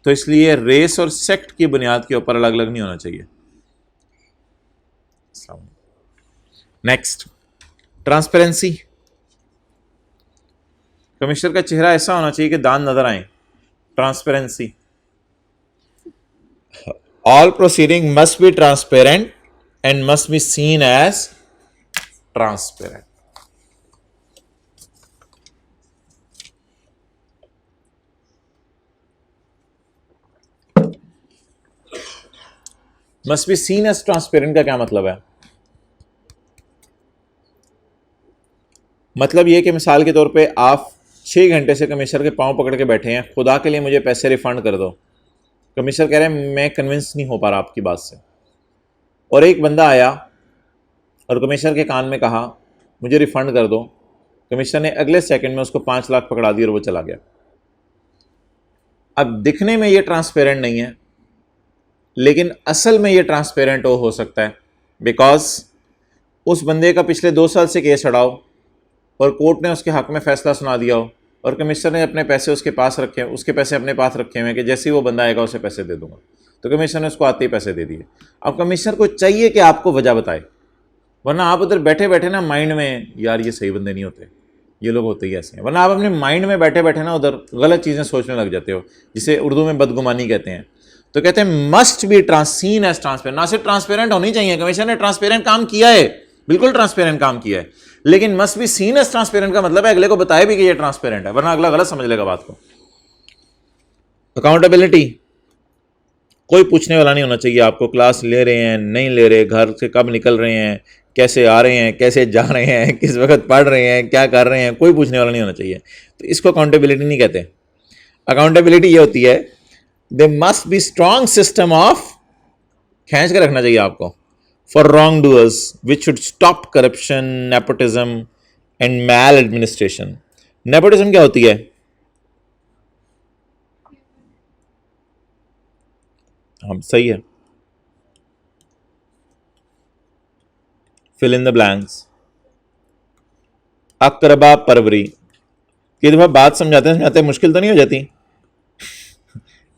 तो इसलिए रेस और सेक्ट की बुनियाद के ऊपर अलग अलग नहीं होना चाहिए। Next, transparency. कमिश्नर का चेहरा ऐसा होना चाहिए कि दांत नजर आए। Transparency, all proceeding must be transparent and must be seen as transparent. Must be seen as transparent का क्या मतलब है? मतलब ये कि मिसाल के तौर पे आप 6 घंटे से कमिश्नर के पांव पकड़ के बैठे हैं, खुदा के लिए मुझे पैसे रिफंड कर दो। कमिश्नर कह रहे हैं मैं कन्विंस नहीं हो पा रहा आपकी बात से, और एक बंदा आया और कमिश्नर के कान में कहा मुझे रिफंड कर दो। कमिश्नर ने अगले सेकंड में उसको 5 लाख पकड़ा दिया और वो चला गया। अब दिखने में ये ट्रांसपेरेंट नहीं है, लेकिन असल में ये ट्रांसपेरेंट हो सकता है, बिकॉज उस बंदे का पिछले 2 साल से केस हटाओ और कोर्ट ने उसके हक में फैसला सुना दिया हो और कमिश्नर ने अपने पैसे उसके पास रखे, उसके पैसे अपने पास रखे हुए हैं कि जैसे ही वो बंदा आएगा उसे पैसे दे दूंगा, तो कमिश्नर ने उसको आते ही पैसे दे दिए। अब कमिश्नर को चाहिए कि आपको वजह बताए, वरना आप उधर बैठे बैठे ना माइंड में यार ये सही बंदे नहीं होते, ये लोग होते ही ऐसे हैं, वरना आप अपने माइंड में बैठे बैठे ना उधर गलत चीज़ें सोचने लग जाते हो, जिसे उर्दू में बदगुमानी कहते हैं। तो कहते हैं must be seen as transparent. ना सिर्फ ट्रांसपेरेंट होनी चाहिए, कमिश्नर ने ट्रांसपेरेंट काम किया है, बिल्कुल ट्रांसपेरेंट काम किया है, लेकिन must be seen as transparent का मतलब है अगले को बताए भी कि ये ट्रांसपेरेंट है, वरना अगला गलत समझ लेगा बात को। अकाउंटेबिलिटी, कोई पूछने वाला नहीं होना चाहिए आपको, क्लास ले रहे हैं नहीं ले रहे, घर से कब निकल रहे हैं, कैसे आ रहे हैं, कैसे जा रहे हैं, किस वक्त पढ़ रहे हैं, क्या कर रहे हैं, कोई पूछने वाला नहीं होना चाहिए। तो इसको अकाउंटेबिलिटी नहीं कहते। अकाउंटेबिलिटी ये होती है they must be strong system of, खींच के रखना चाहिए आपको, for wrongdoers which should stop corruption, nepotism and maladministration। nepotism क्या होती है? हम सही है, fill in the blanks। अकरबा Porvorim, कई दफा बात समझाते मुश्किल तो नहीं हो जाती?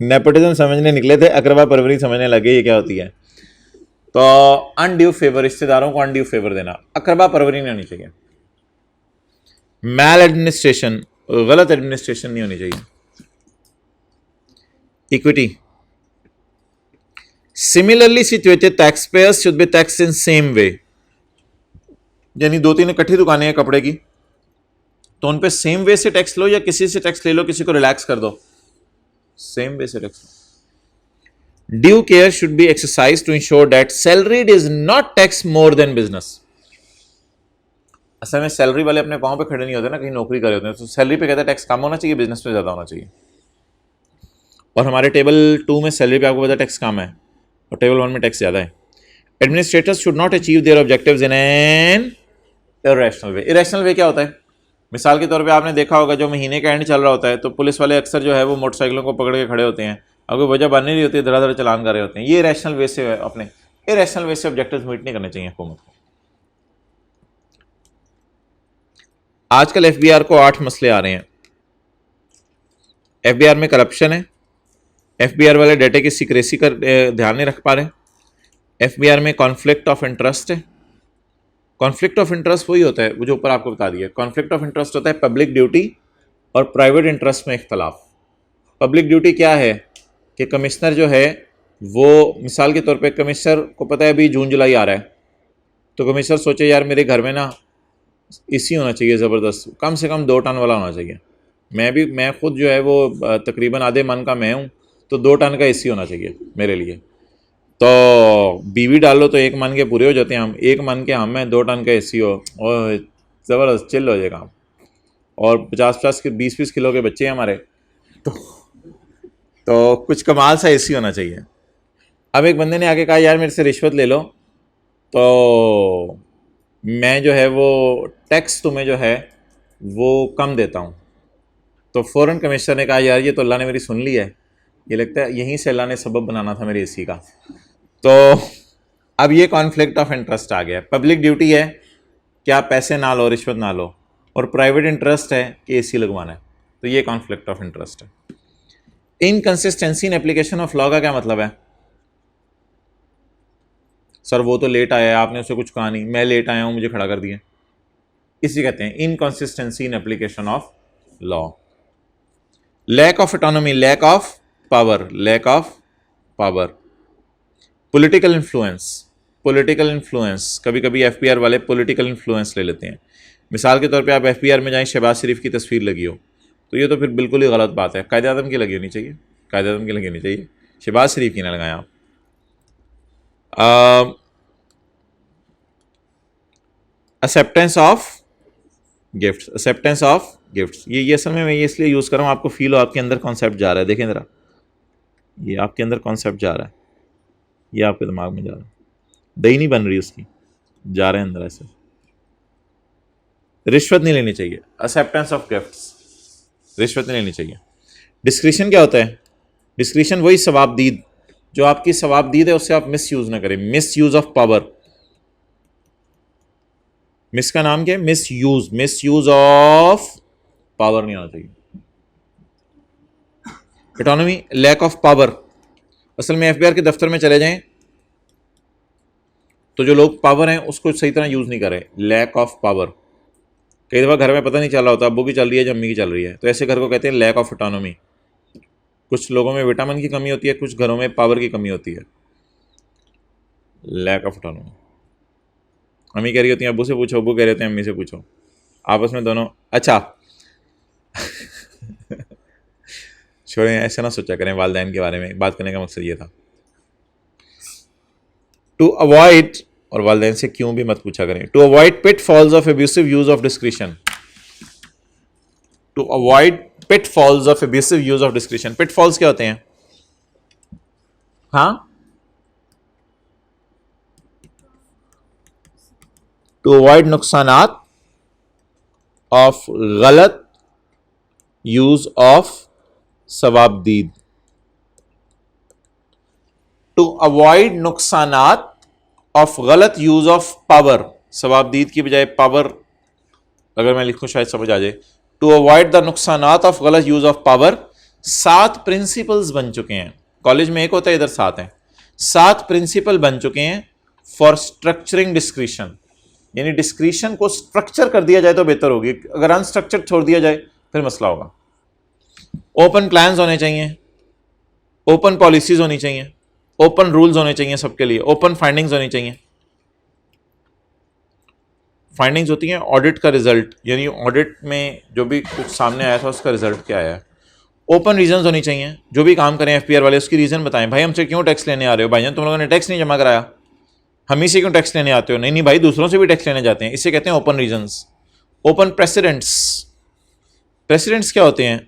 नेपोटिज्म समझने निकले थे, अकरबा परवरी समझने लगे ये क्या होती है। तो अनड्यू फेवर, रिश्तेदारों को अनड्यू फेवर देना, अकरबा परवरी नहीं होनी चाहिए। मैल एडमिनिस्ट्रेशन, गलत एडमिनिस्ट्रेशन नहीं होनी चाहिए। Equity, similarly situated tax payers should be tax in same way. यानी 2-3 इकट्ठी दुकानें हैं कपड़े की, तो उन पे सेम वे से टैक्स लो, या किसी से टैक्स ले लो, किसी को रिलैक्स कर दो, सेम वे से tax low. Due care should be exercised to ensure that salaried is not taxed more than business। असल में सैलरी वाले अपने पाँव पे खड़े नहीं होते ना, कहीं नौकरी कर रहे होते हैं, तो सैलरी पे कहता है टैक्स कम होना चाहिए, बिजनेस पे ज़्यादा होना चाहिए। और हमारे टेबल 2 में सैलरी पे आपको पता टैक्स कम है और टेबल 1 में टैक्स ज़्यादा है। Administrators should not achieve their objectives in an irrational way. Irrational way क्या होता है? मिसाल के तौर पे आपने देखा होगा जो महीने का एंड चल रहा होता है, तो पुलिस वाले अक्सर जो है वो मोटरसाइकिलों को पकड़ के खड़े होते हैं, अब कोई वजह बन नहीं रही होती है, धड़ा चलान कर रहे होते हैं। ये रैशनल वे से अपने इरेशनल वे से ऑब्जेक्टिव्स मीट नहीं करने चाहिए हुकूमत को। आजकल एफबीआर को 8 मसले आ रहे हैं। एफबीआर में करप्शन है, एफबीआर वाले डेटा की सीक्रेसी का ध्यान नहीं रख पा रहे, एफबीआर में कॉन्फ्लिक्ट ऑफ इंटरेस्ट है। कॉन्फ्लिक्ट ऑफ इंटरेस्ट वही होता है वो जो ऊपर आपको बता दिया। कॉन्फ्लिक्ट ऑफ इंटरेस्ट होता है पब्लिक ड्यूटी और प्राइवेट इंटरेस्ट में इख्तलाफ। पब्लिक ड्यूटी क्या है कि कमिश्नर जो है वो, मिसाल के तौर पे कमिश्नर को पता है अभी जून जुलाई आ रहा है, तो कमिश्नर सोचे यार मेरे घर में ना एसी होना चाहिए ज़बरदस्त, कम से कम 2 टन वाला होना चाहिए। मैं खुद जो है वो तकरीबन आधे मन का मैं हूँ, तो 2 टन का एसी होना चाहिए मेरे लिए। तो बीवी डाल लो तो 1 मन के पूरे हो जाते हैं हम, 1 मन के हम हैं, 2 टन का एसी हो और ज़बरदस्त चिल हो जाएगा। और 50-50 के 20-20 किलो के बच्चे हैं हमारे, तो कुछ कमाल सा एसी होना चाहिए। अब एक बंदे ने आके कहा यार मेरे से रिश्वत ले लो तो मैं जो है वो टैक्स तुम्हें जो है वो कम देता हूँ। तो फ़ौरन कमिश्नर ने कहा यार ये तो अल्लाह ने मेरी सुन ली है, ये लगता है यहीं से अल्लाह ने सबब बनाना था मेरे एसी का। तो अब ये कॉन्फ्लिक्ट ऑफ इंटरेस्ट आ गया। पब्लिक ड्यूटी है कि आप पैसे ना लो, रिश्वत ना लो, और प्राइवेट इंटरेस्ट है कि एसी लगवाना है। तो ये कॉन्फ्लिक्ट ऑफ इंटरेस्ट है। Inconsistency in application of law का क्या मतलब है? सर वो तो लेट आया है, आपने उसे कुछ कहा नहीं, मैं लेट आया हूँ मुझे खड़ा कर दिया। इसी कहते हैं inconsistency in application of law. Lack of autonomy, lack of power, lack of power. Political influence, political influence, कभी कभी एफपीआर वाले पॉलिटिकल इन्फ्लुएंस ले लेते हैं। मिसाल के तौर पे आप एफपीआर में जाएं, शहबाज शरीफ की तस्वीर लगी हो, तो ये तो फिर बिल्कुल ही गलत बात है। कायदे आज़म की लगी होनी चाहिए, कायदे आज़म की लगी होनी चाहिए, शहबाज शरीफ की ना लगाएं आप। Acceptance of gifts, acceptance of gifts, ये असल में मैं ये इसलिए यूज़ कर रहा हूँ आपको फील हो, आपके अंदर कॉन्सेप्ट जा रहा है। देखें ज़रा, ये आपके अंदर कॉन्सेप्ट जा रहा है, ये आपके दिमाग में जा रहा है, दही नहीं बन रही उसकी, जा रहे हैं अंदर ऐसे। रिश्वत नहीं लेनी चाहिए, एक्सेप्टेंस ऑफ गिफ्ट्स, रिश्वत नहीं लेनी चाहिए। डिस्क्रिशन क्या होता है? डिस्क्रिशन वही सवाबदीद, जो आपकी सवाबदीद है उससे आप मिस यूज़ ना करें। मिस यूज़ ऑफ पावर, मिस का नाम क्या है? Misuse, misuse of power नहीं आना चाहिए। Autonomy, lack of power. असल में एफबीआर के दफ्तर में चले जाएं तो जो लोग पावर हैं उसको सही तरह यूज़ नहीं कर रहे, लैक ऑफ पावर। कई दफ़ा घर में पता नहीं चल रहा होता, अब्बू की चल रही है, अम्मी की चल रही है, तो ऐसे घर को कहते हैं लैक ऑफ ऑटोनॉमी। कुछ लोगों में विटामिन की कमी होती है, कुछ घरों में पावर की कमी होती है, लैक ऑफ ऑटोनॉमी। अम्मी कह रही होती है अब्बू से पूछो, अब्बू कह रहे होते हैं अम्मी से पूछो, आपस में दोनों। अच्छा छोड़ें, ऐसा ना सोचा करें वालिदैन के बारे में, बात करने का मकसद ये था। टू अवॉइड, और वालिदैन से क्यों भी मत पूछा करें। To avoid pitfalls of abusive use of discretion, to avoid pitfalls of abusive use of discretion. Pitfalls क्या होते हैं? हाँ, टू अवॉइड नुकसानात ऑफ गलत यूज ऑफ सवाबदीद, टू अवॉइड नुकसानात ऑफ गलत यूज ऑफ पावर। सवाबदीद की बजाय पावर अगर मैं लिखूं शायद समझ आ जाए। टू अवॉइड द नुकसानात ऑफ गलत यूज ऑफ पावर। 7 प्रिंसिपल्स बन चुके हैं, कॉलेज में एक होता है, इधर 7 हैं। 7 प्रिंसिपल बन चुके हैं फॉर स्ट्रक्चरिंग डिस्क्रिशन, यानी डिस्क्रिशन को स्ट्रक्चर कर दिया जाए तो बेहतर होगी, अगर अनस्ट्रक्चर छोड़ दिया जाए फिर मसला होगा। ओपन प्लान्स होने चाहिए, ओपन पॉलिसीज होनी चाहिए, ओपन रूल्स होने चाहिए सबके लिए, ओपन फाइंडिंग्स होनी चाहिए। फाइंडिंग्स होती हैं ऑडिट का रिजल्ट, यानी ऑडिट में जो भी कुछ सामने आया था उसका रिजल्ट क्या आया है। ओपन रीजंस होनी चाहिए, जो भी काम करें एफपीआर वाले उसकी रीज़न बताएं। भाई हमसे क्यों टैक्स लेने आ रहे हो? भाईजान तुम लोगों ने टैक्स नहीं जमा कराया, हम ही से क्यों टैक्स लेने आते हो? नहीं नहीं भाई, दूसरों से भी टैक्स लेने जाते हैं। इसे कहते हैं open reasons. Open precedents, precedents क्या होते हैं?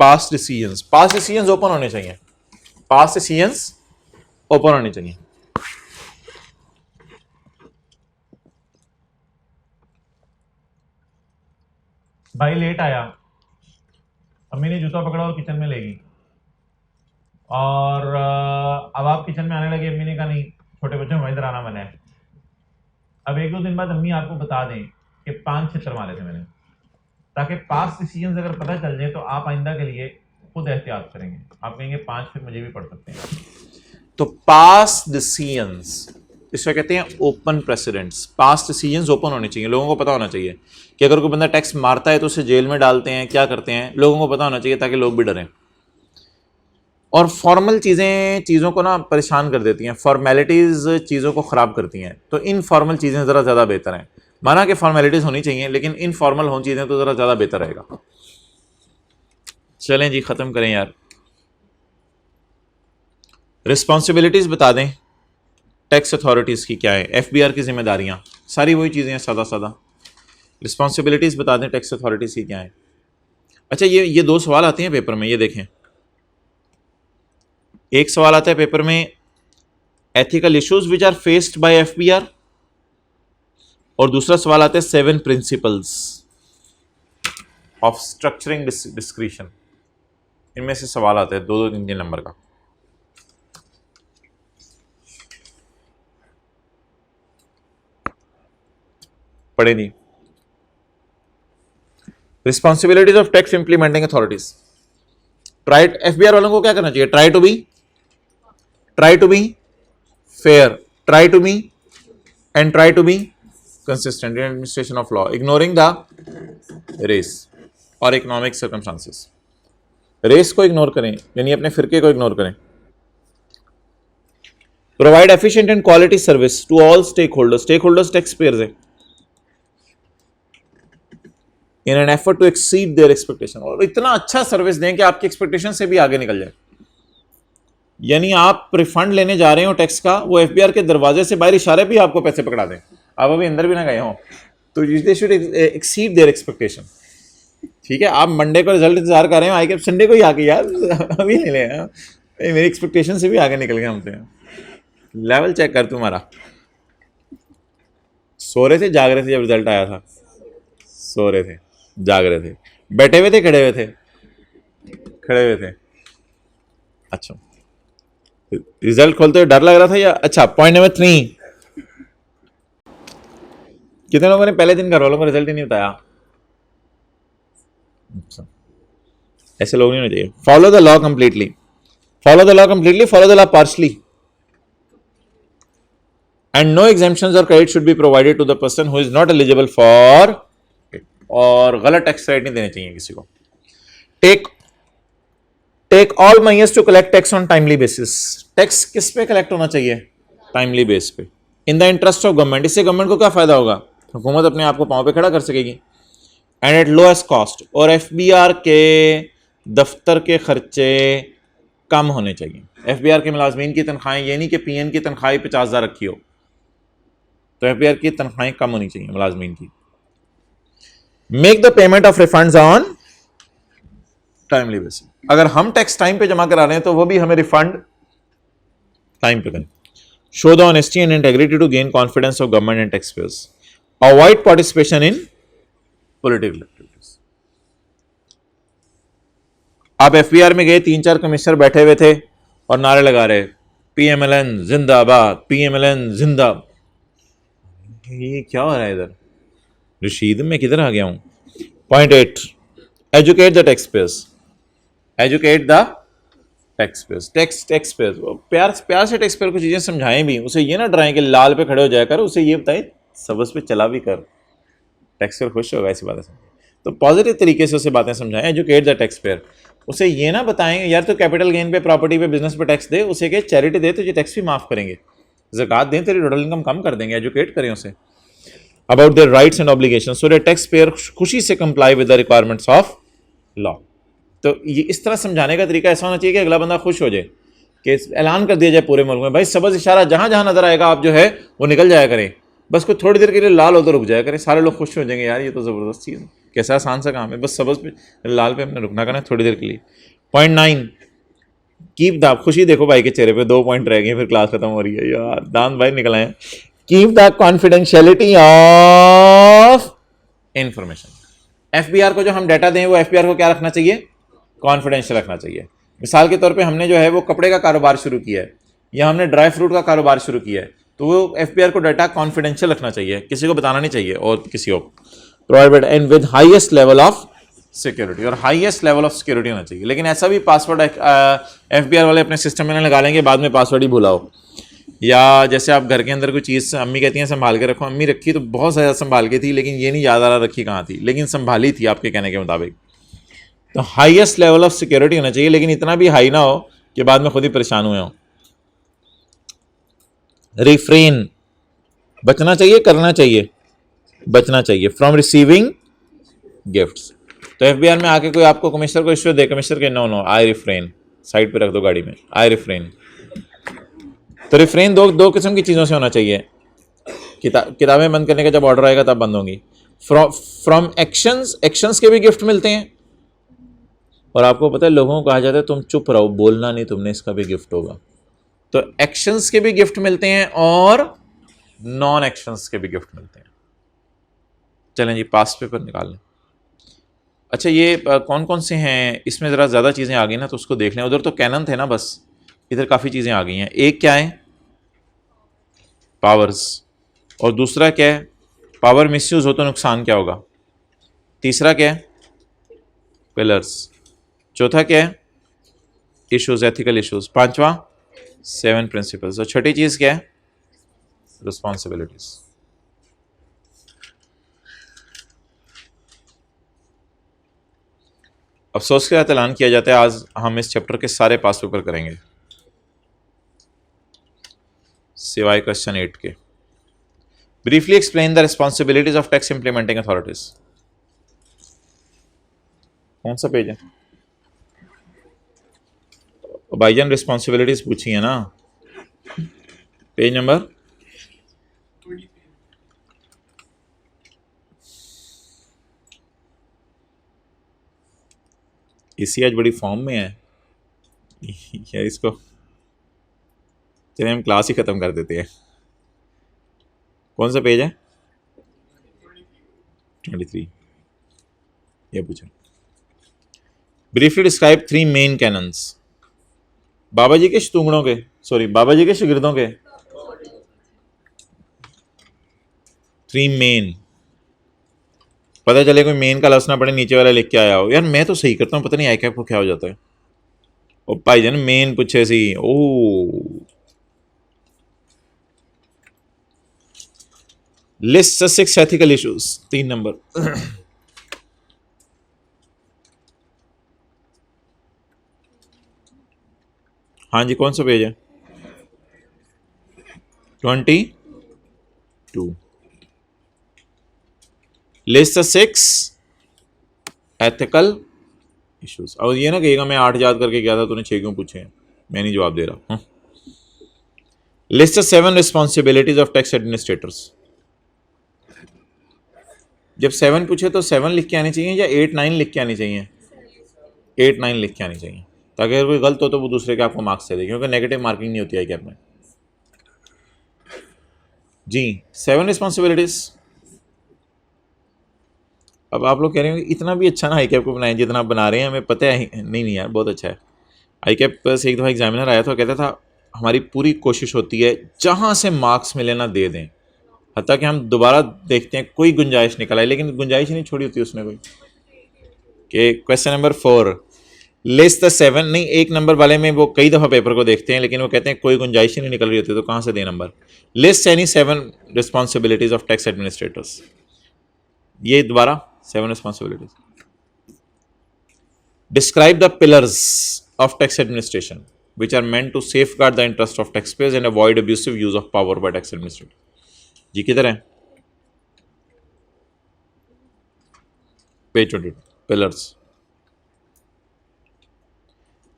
Past decisions, past decisions open होने चाहिए, पास्ट डिसीजंस ओपन होने चाहिए। भाई लेट आया, अम्मी ने जूता पकड़ा और किचन में ले गई, और अब आप किचन में आने लगे, अम्मी ने कहा नहीं छोटे बच्चों को इधर आना मना है। अब 1-2 दिन बाद अम्मी आपको बता दें कि 5 छितर मारे थे मैंने, ताकि पास्ट डिसीजंस अगर पता चल जाए तो आप आइंदा के लिए खुद एहतियात करेंगे। आप कहेंगे 5 फिर मुझे भी पढ़ सकते हैं। तो पास्ट डिसीजंस इसको कहते हैं open precedents. Past decisions open होने चाहिए, लोगों को पता होना चाहिए कि अगर कोई बंदा टैक्स मारता है तो उसे जेल में डालते हैं, क्या करते हैं, लोगों को पता होना चाहिए ताकि लोग भी डरें। और फॉर्मल चीज़ें चीज़ों को ना परेशान कर देती हैं, फॉर्मेलिटीज़ चीज़ों को ख़राब करती हैं, तो इनफॉर्मल चीज़ें ज़रा ज़्यादा बेहतर हैं। माना कि फॉर्मेलिटीज़ होनी चाहिए लेकिन इनफॉर्मल हों चीज़ें तो ज़रा ज़्यादा बेहतर रहेगा। चलें जी ख़त्म करें यार। रिस्पॉन्सिबिलिटीज़ बता दें टैक्स अथॉरिटीज़ की क्या है, एफबीआर की जिम्मेदारियाँ, सारी वही चीज़ें हैं सादा सादा। रिस्पॉन्सिबिलिटीज़ बता दें टैक्स अथॉरिटीज़ की क्या है। अच्छा ये 2 सवाल आते हैं पेपर में, ये देखें। एक सवाल आता है पेपर में, ethical issues which are faced by FBR, और दूसरा सवाल आता है 7 प्रिंसिपल्स ऑफ स्ट्रक्चरिंग डिस्क्रिशन। इनमें से सवाल आता है 2-2, 3-3 नंबर का। पढ़े नहीं। Responsibilities of tax implementing authorities. Try, FBR वालों को क्या करना चाहिए? Try to be fair, try to be and try to be consistent in administration of law, ignoring the race और इकोनॉमिक सर्कमस्टांसेस। रेस को इग्नोर करें, यानी अपने फिरके को इग्नोर करें। Provide efficient and quality service to all stakeholders taxpayers है, in an effort to exceed their expectation, और इतना अच्छा सर्विस दें कि आपकी एक्सपेक्टेशन से भी आगे निकल जाए। यानी आप रिफंड लेने जा रहे हो टैक्स का, वो एफबीआर के दरवाजे से बाहर इशारे भी आपको पैसे पकड़ा दें, आप अभी अंदर भी ना गए हो, तो they should exceed their expectation. ठीक है, आप मंडे को रिजल्ट इंतजार कर रहे हो, आके संडे को ही आके यार अभी ले ले, मेरी एक्सपेक्टेशन से भी आगे निकल गए हमसे। लेवल चेक कर तुम्हारा। सो रहे थे जाग रहे थे जब रिजल्ट आया था? सो रहे थे जाग रहे थे, बैठे हुए थे खड़े हुए थे? खड़े हुए थे। अच्छा, रिजल्ट खोलते हुए डर लग रहा था या? अच्छा, पॉइंट नंबर 3, कितने लोगों ने पहले दिन घर वालों को रिजल्ट ही नहीं बताया? अच्छा, ऐसे लोग नहीं होने चाहिए। Follow the law completely, follow the law partially, and no exemptions और credit should be provided to the person who is not eligible for, और गलत टैक्स क्रेडिट नहीं देने चाहिए किसी को। Take all monies to collect tax on timely basis. Tax किस पे कलेक्ट होना चाहिए? टाइमली बेस पे, in the interest of government. इससे गवर्नमेंट को क्या फायदा होगा? हुकूमत अपने आप को पांव पे खड़ा कर सकेगी। एंड एट लोएस्ट कॉस्ट, और एफबीआर के दफ्तर के खर्चे कम होने चाहिए। एफबीआर के मुलाजमीन की तनख्वाहें, ये नहीं कि पीएन की तनख्वाही 50,000 रखी हो, तो एफबीआर की तनख्वाहें कम होनी चाहिए मुलाजमीन की। Make the payment of refunds on timely basis. अगर हम टैक्स टाइम पे जमा करा रहे हैं तो वो भी हमें रिफंड टाइम पे करें। Show the honesty and integrity to gain confidence of government and tax payers. Avoid participation in political activities. आप एफबीआर में गए, 3-4 कमिश्नर बैठे हुए थे और नारे लगा रहे, पीएमएलएन जिंदाबाद, पीएमएलएन जिंदाबाद। ये क्या हो रहा है इधर? रशीद, मैं किधर आ गया हूं? Point 8, educate the tax payers. Educate the tax payers. Tax payers प्यार से टैक्स पेयर को चीजें समझाएं भी, उसे ये ना डराएं कि लाल पे खड़े हो जाया कर, उसे ये बताएं सबस पे चला भी कर, टैक्स पेयर खुश होगा ऐसी बातें। तो पॉजिटिव तरीके से उसे बातें समझाएं। Educate the tax payer. उसे ये ना बताएं यार तो कैपिटल गेन पे, प्रॉपर्टी पे, बिजनेस पे टैक्स दे, उसे कहे चैरिटी दे, तुझे टैक्स भी माफ करेंगे, ज़कात दें, तेरी टोटल इनकम कम कर देंगे। एजुकेट करें उसे about their rights and obligations, so that tax payer खुशी से comply with the requirements of law. तो ये इस तरह समझाने का तरीका ऐसा होना चाहिए कि अगला बंदा खुश हो जाए, कि ऐलान कर दिया जाए पूरे मुल्क में, भाई सबज इशारा जहां जहां नजर आएगा आप जो है वो निकल जाया करें, बस कोई थोड़ी देर के लिए लाल हो तो रुक जाया करें, सारे लोग खुश हो जाएंगे, यार ये तो ज़बरदस्त चीज़ है, कैसा आसान सा काम है, बस सबज पे लाल पे हमने रुकना करना है थोड़ी देर के लिए। पॉइंट 9, कीप द, खुशी देखो भाई के चेहरे पे, 2 पॉइंट रह गए फिर क्लास खत्म हो रही है यार, दांत भाई निकल आए। Keep the confidentiality of information. FBR को जो हम डाटा दें वो एफबीआर को क्या रखना चाहिए? कॉन्फिडेंशियल रखना चाहिए। मिसाल के तौर पे हमने जो है वो कपड़े का कारोबार शुरू किया है या हमने ड्राई फ्रूट का कारोबार शुरू किया है, तो वो एफबीआर को डाटा कॉन्फिडेंशियल रखना चाहिए, किसी को बताना नहीं चाहिए और किसी को। Provided and with highest level of security, और हाईएस्ट लेवल ऑफ सिक्योरिटी होना चाहिए। लेकिन ऐसा भी पासवर्ड एफबीआर वाले अपने सिस्टम में ना लगा लेंगे, बाद में पासवर्ड ही भुलाओ। या जैसे आप घर के अंदर कोई चीज़, अम्मी कहती हैं संभाल के रखो, अम्मी रखी तो बहुत ज़्यादा संभाल के थी, लेकिन ये नहीं याद आ रहा रखी कहाँ थी, लेकिन संभाली थी आपके कहने के मुताबिक। तो हाईएस्ट लेवल ऑफ सिक्योरिटी होना चाहिए, लेकिन इतना भी हाई ना हो कि बाद में खुद ही परेशान हुए हों। रिफ्रेन, बचना चाहिए, करना चाहिए, बचना चाहिए फ्रॉम रिसीविंग गिफ्ट्स। तो एफबीआर में आके कोई आपको कमिश्नर को रिश्वत दे, कमिश्नर के नो आई रिफ्रेन, साइड पे रख दो गाड़ी में, आई रिफ्रेन। तो रिफ्रेन दो किस्म की चीज़ों से होना चाहिए। किताबें बंद करने का जब ऑर्डर आएगा तब बंद होंगी। फ्रॉम एक्शंस के भी गिफ्ट मिलते हैं, और आपको पता है लोगों को कहा जाता है तुम चुप रहो, बोलना नहीं तुमने, इसका भी गिफ्ट होगा। तो एक्शंस के भी गिफ्ट मिलते हैं और नॉन एक्शंस के भी गिफ्ट मिलते हैं। चलें जी, पास्ट पेपर निकाल लें। अच्छा, ये कौन कौन से हैं, इसमें ज़रा ज़्यादा चीज़ें आ गई ना तो उसको देख लें। उधर तो कैनन थे ना, बस इधर काफ़ी चीज़ें आ गई हैं। एक क्या है, पावर्स, और दूसरा क्या है, पावर मिसयूज हो तो नुकसान क्या होगा, तीसरा क्या है, पिलर्स, चौथा क्या है, इश्यूज, एथिकल इश्यूज, पांचवा 7 प्रिंसिपल्स, और छठी चीज़ क्या है, रिस्पॉन्सिबिलिटीज। अफसोस के साथ ऐलान किया जाता है आज हम इस चैप्टर के सारे पास पेपर करेंगे सिवाय क्वेश्चन 8 के। Briefly explain the responsibilities of tax implementing authorities. कौन सा पेज है भाईजान, रिस्पॉन्सिबिलिटीज पूछी है ना, पेज नंबर इसी आज बड़ी फॉर्म में है यार, इसको चलिए हम क्लास ही खत्म कर देते हैं। कौन सा पेज है, 23, ये पूछा। Briefly describe 3 main canons. Baba ji के शतुंगड़ों के, सॉरी बाबा जी के शागिर्दों के 3 मेन, पता चले कोई मेन का लफ्ज़ ना पड़े, नीचे वाला लिख के आया हो। यार मैं तो सही करता हूँ, पता नहीं आई कैप को क्या हो जाता है। ओ भाईजान मेन पूछे सी, ओ लिस्ट 6 एथिकल इश्यूज, 3 नंबर। हाँ जी, कौन सा पेज है, 22। List 6 ethical issues. और ये ना कहेगा मैं 8 याद करके गया था, तूने 6 क्यों पूछे हैं, मैं नहीं जवाब दे रहा। List 7 responsibilities of tax administrators. जब 7 पूछे तो 7 लिख के आनी चाहिए या 8 9 लिख के आनी चाहिए, 8 9 लिख के आनी चाहिए, ताकि अगर कोई गलत हो तो वो दूसरे के आपको मार्क्स दे दे, क्योंकि नेगेटिव मार्किंग नहीं होती है कैप में जी। 7 रिस्पॉन्सिबिलिटीज। अब आप लोग कह रहे हैं इतना भी अच्छा ना हाई कैप को बनाएं जितना आप बना रहे हैं, हमें पता है। नहीं नहीं यार, बहुत अच्छा है। हाई कैप से एक दफ़ा एग्जामिनर आया था, कहता था हमारी पूरी कोशिश होती है जहाँ से मार्क्स मिले ना दे दें, हत्ता कि हम दोबारा देखते हैं कोई गुंजाइश निकल आए, लेकिन गुंजाइश ही नहीं छोड़ी होती उसने कोई। कि क्वेश्चन नंबर 4 लिस्ट द 7, नहीं 1 नंबर वाले में वो कई दफ़ा पेपर को देखते हैं लेकिन वो कहते हैं कोई गुंजाइश ही नहीं निकल रही होती, तो कहाँ से दे number. List any 7 responsibilities of tax administrators, ये दोबारा 7 responsibilities. Describe the pillars of tax administration which are meant to safeguard the interest of taxpayers and avoid abusive use of power by tax administrator। जी किधर है, page 22, pillars.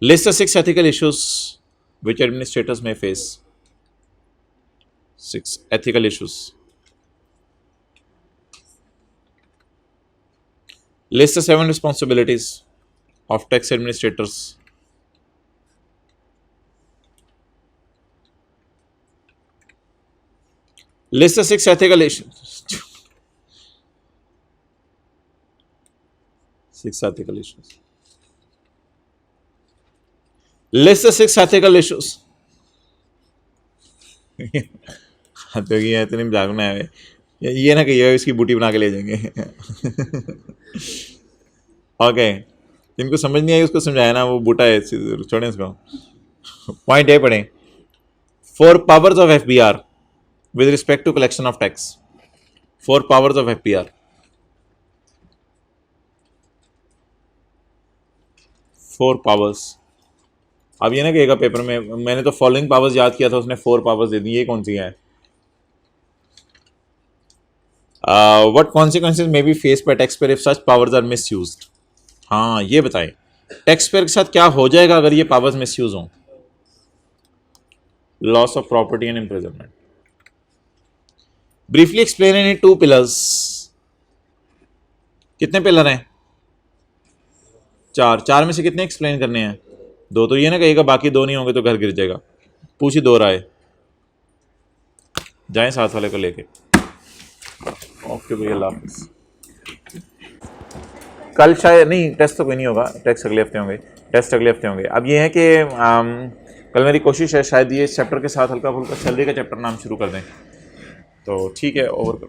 List the 6 ethical issues which administrators may face। 6 ethical issues। List the 7 responsibilities of tax administrators। List the 6 ethical issues। 6 ethical issues। List the 6 ethical issues। तो ये इतनी मजाक में आए, ये ना कहिए इसकी बूटी बना के ले जाएंगे। ओके, जिनको समझ नहीं आई उसको समझाया ना, वो बूटा है, छोड़ें इसको। पॉइंट ए पढ़ें, 4 powers of FBR with respect to collection of tax। 4 powers of FBR। 4 powers। अब ये ना कहेगा पेपर में मैंने तो फॉलोइंग पावर्स याद किया था, उसने 4 पावर्स दे दी, ये कौन सी है। What consequences may be face by tax payer if such powers are misused. हाँ ये बताएं, टैक्स पेयर के साथ क्या हो जाएगा अगर ये पावर्स मिसयूज हों। Loss of property and imprisonment. Briefly explain in 2 pillars. कितने पिलर हैं, चार में से कितने एक्सप्लेन करने हैं? 2 तो ये ना कहेगा बाकी 2 नहीं होंगे तो घर गिर जाएगा। पूछी 2 राय, जाएं साथ वाले को लेके। ओके भैया, अल्लाह हाफिज़। कल शायद नहीं, टेस्ट तो कोई नहीं होगा, टेस्ट अगले हफ्ते होंगे। अब ये है कि कल मेरी कोशिश है शायद ये इस चैप्टर के साथ हल्का फुल्का सैलरी का चैप्टर नाम शुरू कर दें, तो ठीक है, ओवर कर।